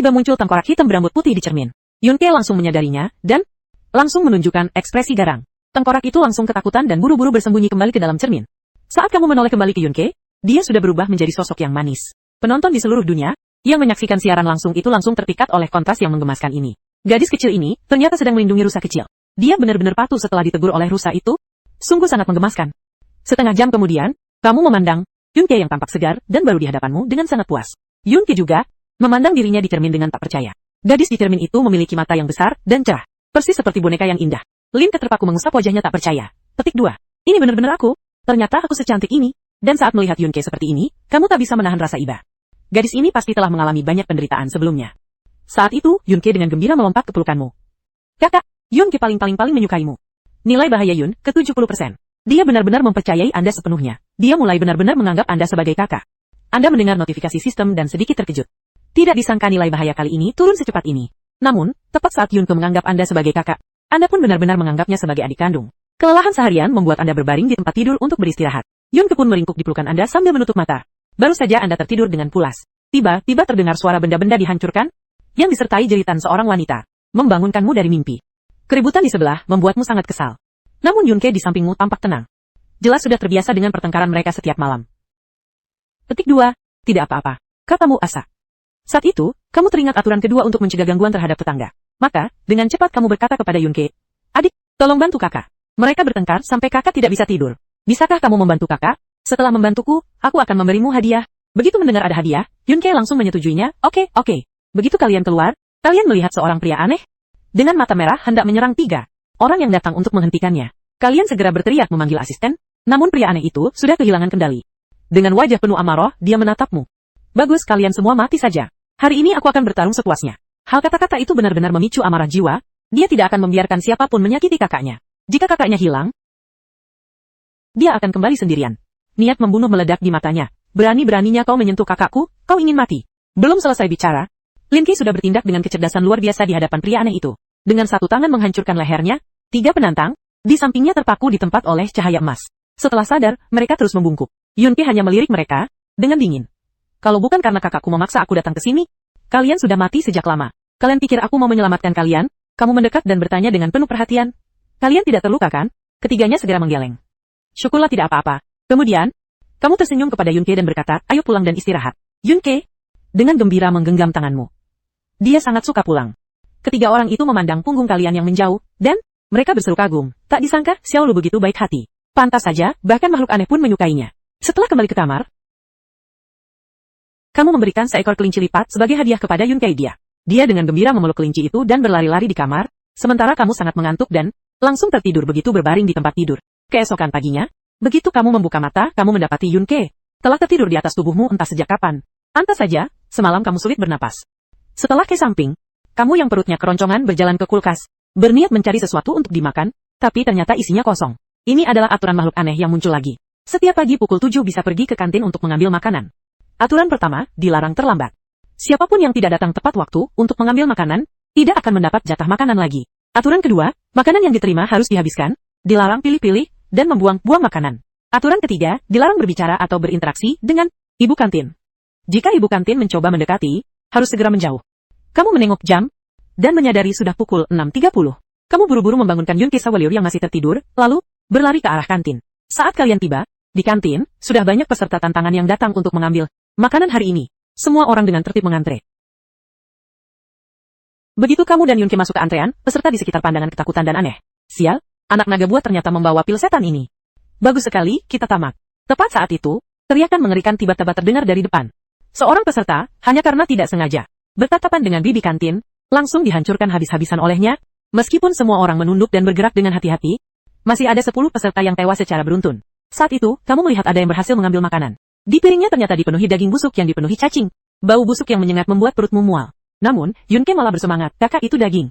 Speaker 1: muncul tengkorak hitam berambut putih di cermin. Yunke langsung menyadarinya, dan langsung menunjukkan ekspresi garang. Tengkorak itu langsung ketakutan dan buru-buru bersembunyi kembali ke dalam cermin. Saat kamu menoleh kembali ke Yunke, dia sudah berubah menjadi sosok yang manis. Penonton di seluruh dunia, yang menyaksikan siaran langsung itu langsung terpikat oleh kontras yang menggemaskan ini. Gadis kecil ini, ternyata sedang melindungi rusa kecil. Dia benar-benar patuh setelah ditegur oleh rusa itu. Sungguh sangat menggemaskan. Setengah jam kemudian, kamu memandang Yunke yang tampak segar dan baru di hadapanmu dengan sangat puas. Yunke juga memandang dirinya di cermin dengan tak percaya. Gadis di cermin itu memiliki mata yang besar dan cerah, persis seperti boneka yang indah. Lin terpaku mengusap wajahnya tak percaya. Petik 2. Ini benar-benar aku. Ternyata aku secantik ini. Dan saat melihat Yunke seperti ini, kamu tak bisa menahan rasa iba. Gadis ini pasti telah mengalami banyak penderitaan sebelumnya. Saat itu, Yunke dengan gembira melompat ke pelukanmu. Kakak, Yunke paling menyukaimu. Nilai bahaya Yun, ke 70%. Dia benar-benar mempercayai Anda sepenuhnya. Dia mulai benar-benar menganggap Anda sebagai kakak. Anda mendengar notifikasi sistem dan sedikit terkejut. Tidak disangka nilai bahaya kali ini turun secepat ini. Namun, tepat saat Yunke menganggap Anda sebagai kakak, Anda pun benar-benar menganggapnya sebagai adik kandung. Kelelahan seharian membuat Anda berbaring di tempat tidur untuk beristirahat. Yunke pun meringkuk di pelukan Anda sambil menutup mata. Baru saja Anda tertidur dengan pulas. Tiba-tiba terdengar suara benda-benda dihancurkan, yang disertai jeritan seorang wanita, membangunkanmu dari mimpi. Keributan di sebelah membuatmu sangat kesal. Namun Yunke di sampingmu tampak tenang. Jelas sudah terbiasa dengan pertengkaran mereka setiap malam. Petik 2. Tidak apa-apa, katamu Asa. Saat itu, kamu teringat aturan kedua untuk mencegah gangguan terhadap tetangga. Maka, dengan cepat kamu berkata kepada Yunke, adik, tolong bantu kakak. Mereka bertengkar sampai kakak tidak bisa tidur. Bisakah kamu membantu kakak? Setelah membantuku, aku akan memberimu hadiah. Begitu mendengar ada hadiah, Yunke langsung menyetujuinya. Oke. Begitu kalian keluar, kalian melihat seorang pria aneh dengan mata merah hendak menyerang 3 orang yang datang untuk menghentikannya. Kalian segera berteriak memanggil asisten, namun pria aneh itu sudah kehilangan kendali. Dengan wajah penuh amarah, dia menatapmu. Bagus, kalian semua mati saja. Hari ini aku akan bertarung sepuasnya. Hal kata-kata itu benar-benar memicu amarah jiwa. Dia tidak akan membiarkan siapapun menyakiti kakaknya. Jika kakaknya hilang, dia akan kembali sendirian. Niat membunuh meledak di matanya. Berani-beraninya kau menyentuh kakakku, kau ingin mati. Belum selesai bicara, Lin Qi sudah bertindak dengan kecerdasan luar biasa di hadapan pria aneh itu. Dengan satu tangan menghancurkan lehernya, 3 penantang, di sampingnya terpaku di tempat oleh cahaya emas. Setelah sadar, mereka terus membungkuk. Yun Qi hanya melirik mereka, dengan dingin. Kalau bukan karena kakakku memaksa aku datang ke sini, kalian sudah mati sejak lama. Kalian pikir aku mau menyelamatkan kalian? Kamu mendekat dan bertanya dengan penuh perhatian. Kalian tidak terluka kan? Ketiganya segera menggeleng. Syukurlah tidak apa-apa. Kemudian, kamu tersenyum kepada Yunke dan berkata, ayo pulang dan istirahat. Yunke, dengan gembira menggenggam tanganmu. Dia sangat suka pulang. Ketiga orang itu memandang punggung kalian yang menjauh, dan mereka berseru kagum. Tak disangka, Xiao Lu begitu baik hati. Pantas saja, bahkan makhluk aneh pun menyukainya. Setelah kembali ke kamar, kamu memberikan seekor kelinci lipat sebagai hadiah kepada Yunke. Dia dengan gembira memeluk kelinci itu dan berlari-lari di kamar, sementara kamu sangat mengantuk dan langsung tertidur begitu berbaring di tempat tidur. Keesokan paginya, begitu kamu membuka mata, kamu mendapati Yunke telah tertidur di atas tubuhmu entah sejak kapan. Pantas saja, semalam kamu sulit bernapas. Setelah ke samping, kamu yang perutnya keroncongan berjalan ke kulkas, berniat mencari sesuatu untuk dimakan, tapi ternyata isinya kosong. Ini adalah aturan makhluk aneh yang muncul lagi. Setiap pagi pukul 7 bisa pergi ke kantin untuk mengambil makanan. Aturan pertama, dilarang terlambat. Siapapun yang tidak datang tepat waktu untuk mengambil makanan, tidak akan mendapat jatah makanan lagi. Aturan kedua, makanan yang diterima harus dihabiskan, dilarang pilih-pilih, dan membuang-buang makanan. Aturan ketiga, dilarang berbicara atau berinteraksi dengan ibu kantin. Jika ibu kantin mencoba mendekati, harus segera menjauh. Kamu menengok jam, dan menyadari sudah pukul 6.30. Kamu buru-buru membangunkan Yunke Sawaliur yang masih tertidur, lalu berlari ke arah kantin. Saat kalian tiba, di kantin, sudah banyak peserta tantangan yang datang untuk mengambil makanan hari ini. Semua orang dengan tertib mengantre. Begitu kamu dan Yunke masuk ke antrean, peserta di sekitar pandangan ketakutan dan aneh. Sial, anak naga buah ternyata membawa pil setan ini. Bagus sekali, kita tamat. Tepat saat itu, teriakan mengerikan tiba-tiba terdengar dari depan. Seorang peserta, hanya karena tidak sengaja bertatapan dengan bibi kantin, langsung dihancurkan habis-habisan olehnya. Meskipun semua orang menunduk dan bergerak dengan hati-hati, masih ada 10 peserta yang tewas secara beruntun. Saat itu, kamu melihat ada yang berhasil mengambil makanan. Di piringnya ternyata dipenuhi daging busuk yang dipenuhi cacing. Bau busuk yang menyengat membuat perutmu mual. Namun, Yunke malah bersemangat, kakak itu daging.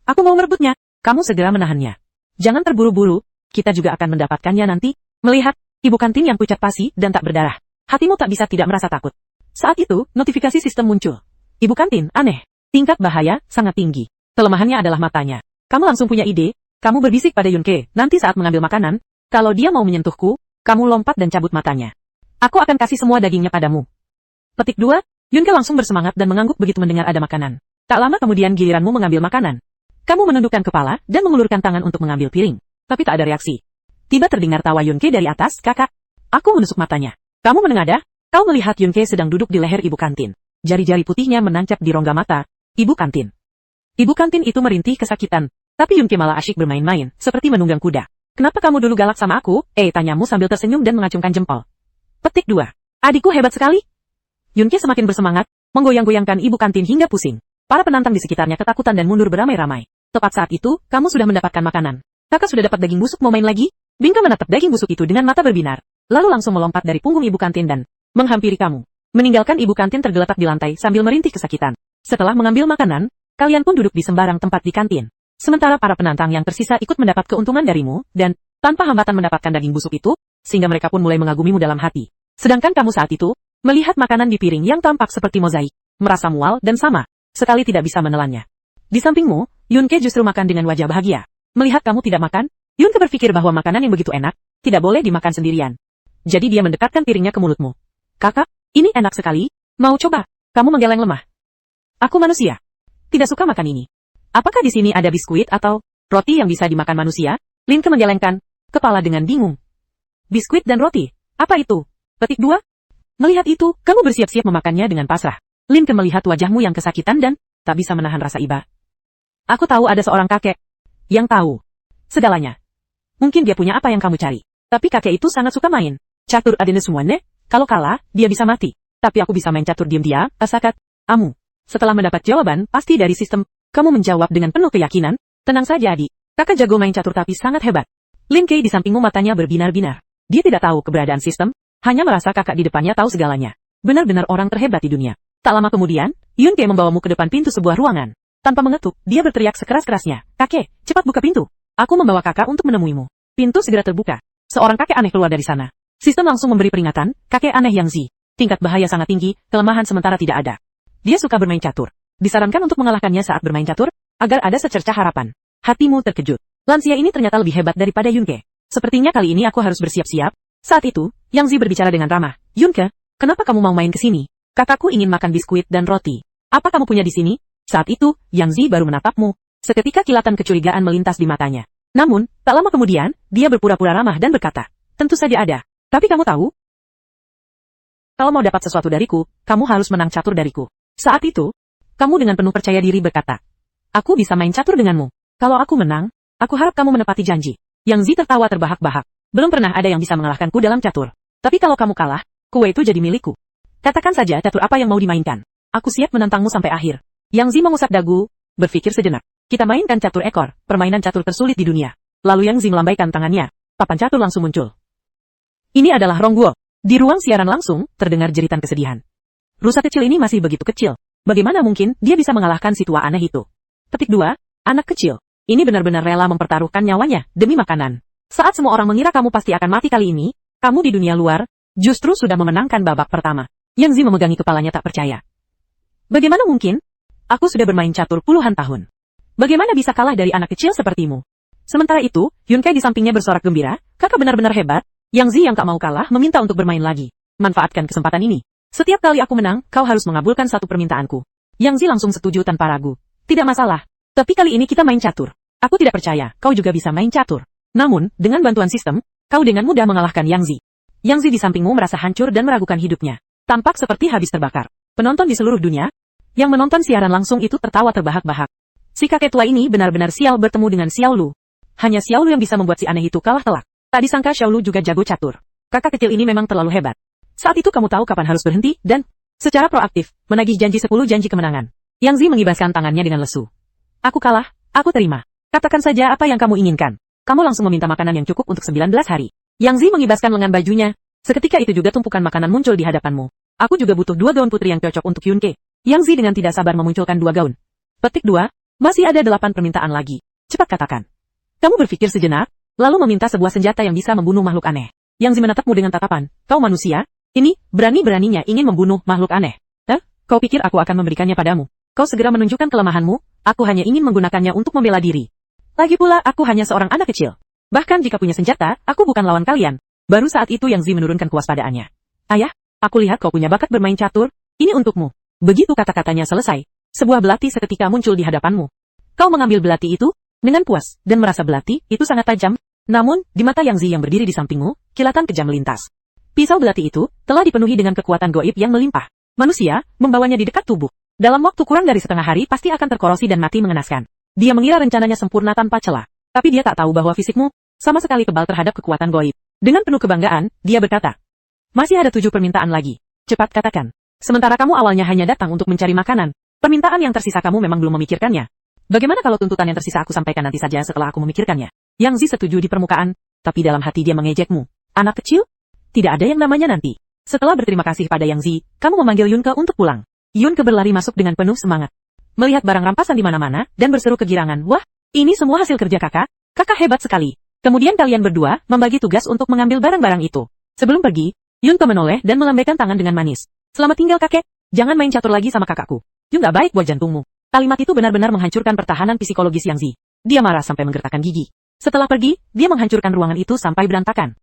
Speaker 1: Aku mau merebutnya. Kamu segera menahannya. Jangan terburu-buru, kita juga akan mendapatkannya nanti. Melihat ibu kantin yang pucat pasi dan tak berdarah, hatimu tak bisa tidak merasa takut. Saat itu, notifikasi sistem muncul. Ibu kantin, aneh. Tingkat bahaya, sangat tinggi. Kelemahannya adalah matanya. Kamu langsung punya ide. Kamu berbisik pada Yunke, nanti saat mengambil makanan, kalau dia mau menyentuhku, kamu lompat dan cabut matanya. Aku akan kasih semua dagingnya padamu. Petik 2, Yunke langsung bersemangat dan mengangguk begitu mendengar ada makanan. Tak lama kemudian giliranmu mengambil makanan. Kamu menundukkan kepala dan mengulurkan tangan untuk mengambil piring. Tapi tak ada reaksi. Tiba terdengar tawa Yunke dari atas, kakak. Aku menusuk matanya. Kamu menengadah? Kau melihat Yunke sedang duduk di leher ibu kantin. Jari-jari putihnya menancap di rongga mata. Ibu kantin. Ibu kantin itu merintih kesakitan. Tapi Yunke malah asyik bermain-main, seperti menunggang kuda. Kenapa kamu dulu galak sama aku? Tanyamu sambil tersenyum dan mengacungkan jempol. Petik 2. Adikku hebat sekali. Yunke semakin bersemangat, menggoyang-goyangkan ibu kantin hingga pusing. Para penantang di sekitarnya ketakutan dan mundur beramai-ramai. Tepat saat itu, kamu sudah mendapatkan makanan. Kakak sudah dapat daging busuk, mau main lagi? Bingka menatap daging busuk itu dengan mata berbinar. Lalu langsung melompat dari punggung ibu kantin dan menghampiri kamu. Meninggalkan ibu kantin tergeletak di lantai sambil merintih kesakitan. Setelah mengambil makanan, kalian pun duduk di sembarang tempat di kantin. Sementara para penantang yang tersisa ikut mendapat keuntungan darimu, dan tanpa hambatan mendapatkan daging busuk itu, sehingga mereka pun mulai mengagumimu dalam hati. Sedangkan kamu saat itu, melihat makanan di piring yang tampak seperti mozaik, merasa mual dan sama sekali tidak bisa menelannya. Di sampingmu, Yunke justru makan dengan wajah bahagia. Melihat kamu tidak makan, Yunke berpikir bahwa makanan yang begitu enak, tidak boleh dimakan sendirian. Jadi dia mendekatkan piringnya ke mulutmu. Kakak, ini enak sekali, mau coba? Kamu menggeleng lemah. Aku manusia. Tidak suka makan ini. Apakah di sini ada biskuit atau roti yang bisa dimakan manusia? Linke menggelengkan kepala dengan bingung. Biskuit dan roti, apa itu? Petik 2. Melihat itu, kamu bersiap-siap memakannya dengan pasrah. Linke melihat wajahmu yang kesakitan dan tak bisa menahan rasa iba. Aku tahu ada seorang kakek yang tahu segalanya. Mungkin dia punya apa yang kamu cari. Tapi kakek itu sangat suka main catur adene semuanya. Kalau kalah, dia bisa mati. Tapi aku bisa main catur diam-diam, asakat. Amu. Setelah mendapat jawaban pasti dari sistem, kamu menjawab dengan penuh keyakinan. Tenang saja adik. Kakak jago main catur tapi sangat hebat. Linke di sampingmu matanya berbinar-binar. Dia tidak tahu keberadaan sistem, hanya merasa kakak di depannya tahu segalanya. Benar-benar orang terhebat di dunia. Tak lama kemudian, Yunke membawamu ke depan pintu sebuah ruangan. Tanpa mengetuk, dia berteriak sekeras-kerasnya. Kakek, cepat buka pintu. Aku membawa kakak untuk menemuimu. Pintu segera terbuka. Seorang kakek aneh keluar dari sana. Sistem langsung memberi peringatan, kakek aneh Yang Zi. Tingkat bahaya sangat tinggi, kelemahan sementara tidak ada. Dia suka bermain catur. Disarankan untuk mengalahkannya saat bermain catur, agar ada secercah harapan. Hatimu terkejut. Lansia ini ternyata lebih hebat daripada Yunke. Sepertinya kali ini aku harus bersiap-siap. Saat itu, Yang Zi berbicara dengan ramah. Yunke, kenapa kamu mau main ke sini? Kakakku ingin makan biskuit dan roti. Apa kamu punya di sini? Saat itu, Yang Zi baru menatapmu. Seketika kilatan kecurigaan melintas di matanya. Namun, tak lama kemudian, dia berpura-pura ramah dan berkata, tentu saja ada. Tapi kamu tahu? Kalau mau dapat sesuatu dariku, kamu harus menang catur dariku. Saat itu, kamu dengan penuh percaya diri berkata, aku bisa main catur denganmu. Kalau aku menang, aku harap kamu menepati janji. Yang Zi tertawa terbahak-bahak. Belum pernah ada yang bisa mengalahkanku dalam catur. Tapi kalau kamu kalah, kue itu jadi milikku. Katakan saja catur apa yang mau dimainkan. Aku siap menantangmu sampai akhir. Yang Zi mengusap dagu, berpikir sejenak. Kita mainkan catur ekor, permainan catur tersulit di dunia. Lalu Yang Zi melambaikan tangannya. Papan catur langsung muncul. Ini adalah Rongguo. Di ruang siaran langsung, terdengar jeritan kesedihan. Rusa kecil ini masih begitu kecil. Bagaimana mungkin dia bisa mengalahkan si tua aneh itu? Petik 2. Anak kecil. Ini benar-benar rela mempertaruhkan nyawanya demi makanan. Saat semua orang mengira kamu pasti akan mati kali ini, kamu di dunia luar justru sudah memenangkan babak pertama. Yang Zi memegangi kepalanya tak percaya. Bagaimana mungkin? Aku sudah bermain catur puluhan tahun. Bagaimana bisa kalah dari anak kecil sepertimu? Sementara itu, Yunke di sampingnya bersorak gembira, kakak benar-benar hebat. Yang Zi yang tak mau kalah meminta untuk bermain lagi. Manfaatkan kesempatan ini. Setiap kali aku menang, kau harus mengabulkan satu permintaanku. Yang Zi langsung setuju tanpa ragu. Tidak masalah. Tapi kali ini kita main catur. Aku tidak percaya, kau juga bisa main catur. Namun, dengan bantuan sistem, kau dengan mudah mengalahkan Yang Zi. Yang Zi di sampingmu merasa hancur dan meragukan hidupnya. Tampak seperti habis terbakar. Penonton di seluruh dunia, yang menonton siaran langsung itu tertawa terbahak-bahak. Si kakek tua ini benar-benar sial bertemu dengan Xiao Lu. Hanya Xiao Lu yang bisa membuat si aneh itu kalah telak. Tak disangka Xiao Lu juga jago catur. Kakak kecil ini memang terlalu hebat. Saat itu kamu tahu kapan harus berhenti, dan secara proaktif, menagih janji 10 janji kemenangan. Yang Zi mengibaskan tangannya dengan lesu. Aku kalah, aku terima. Katakan saja apa yang kamu inginkan. Kamu langsung meminta makanan yang cukup untuk 19 hari. Yang Zi mengibaskan lengan bajunya. Seketika itu juga tumpukan makanan muncul di hadapanmu. Aku juga butuh 2 gaun putri yang cocok untuk Yunke. Yang Zi dengan tidak sabar memunculkan 2 gaun. Petik 2. Masih ada 8 permintaan lagi. Cepat katakan. Kamu berpikir sejenak, lalu meminta sebuah senjata yang bisa membunuh makhluk aneh. Yang Zi menatapmu dengan tatapan, kau manusia? Ini, berani-beraninya ingin membunuh makhluk aneh. Kau pikir aku akan memberikannya padamu? Kau segera menunjukkan kelemahanmu, aku hanya ingin menggunakannya untuk membela diri. Lagi pula aku hanya seorang anak kecil. Bahkan jika punya senjata, aku bukan lawan kalian. Baru saat itu Yang Zi menurunkan kewaspadaannya. Ayah, aku lihat kau punya bakat bermain catur, ini untukmu. Begitu kata-katanya selesai, sebuah belati seketika muncul di hadapanmu. Kau mengambil belati itu dengan puas, dan merasa belati itu sangat tajam. Namun, di mata Yang Zi yang berdiri di sampingmu, kilatan kejam melintas. Pisau belati itu telah dipenuhi dengan kekuatan goib yang melimpah. Manusia membawanya di dekat tubuh. Dalam waktu kurang dari setengah hari pasti akan terkorosi dan mati mengenaskan. Dia mengira rencananya sempurna tanpa celah. Tapi dia tak tahu bahwa fisikmu sama sekali kebal terhadap kekuatan goib. Dengan penuh kebanggaan, dia berkata, masih ada 7 permintaan lagi. Cepat katakan. Sementara kamu awalnya hanya datang untuk mencari makanan, permintaan yang tersisa kamu memang belum memikirkannya. Bagaimana kalau tuntutan yang tersisa aku sampaikan nanti saja setelah aku memikirkannya? Yang Zi setuju di permukaan, tapi dalam hati dia mengejekmu. Anak kecil? Tidak ada yang namanya nanti. Setelah berterima kasih pada Yang Zi, kamu memanggil Yunke untuk pulang. Yunke berlari masuk dengan penuh semangat. Melihat barang rampasan di mana-mana, dan berseru kegirangan, wah, ini semua hasil kerja kakak. Kakak hebat sekali. Kemudian kalian berdua membagi tugas untuk mengambil barang-barang itu. Sebelum pergi, Yunke menoleh dan melambaikan tangan dengan manis. Selamat tinggal kakek, jangan main catur lagi sama kakakku. Yun gak baik buat jantungmu. Kalimat itu benar-benar menghancurkan pertahanan psikologis Yang Zi. Dia marah sampai menggertakkan gigi. Setelah pergi, dia menghancurkan ruangan itu sampai berantakan.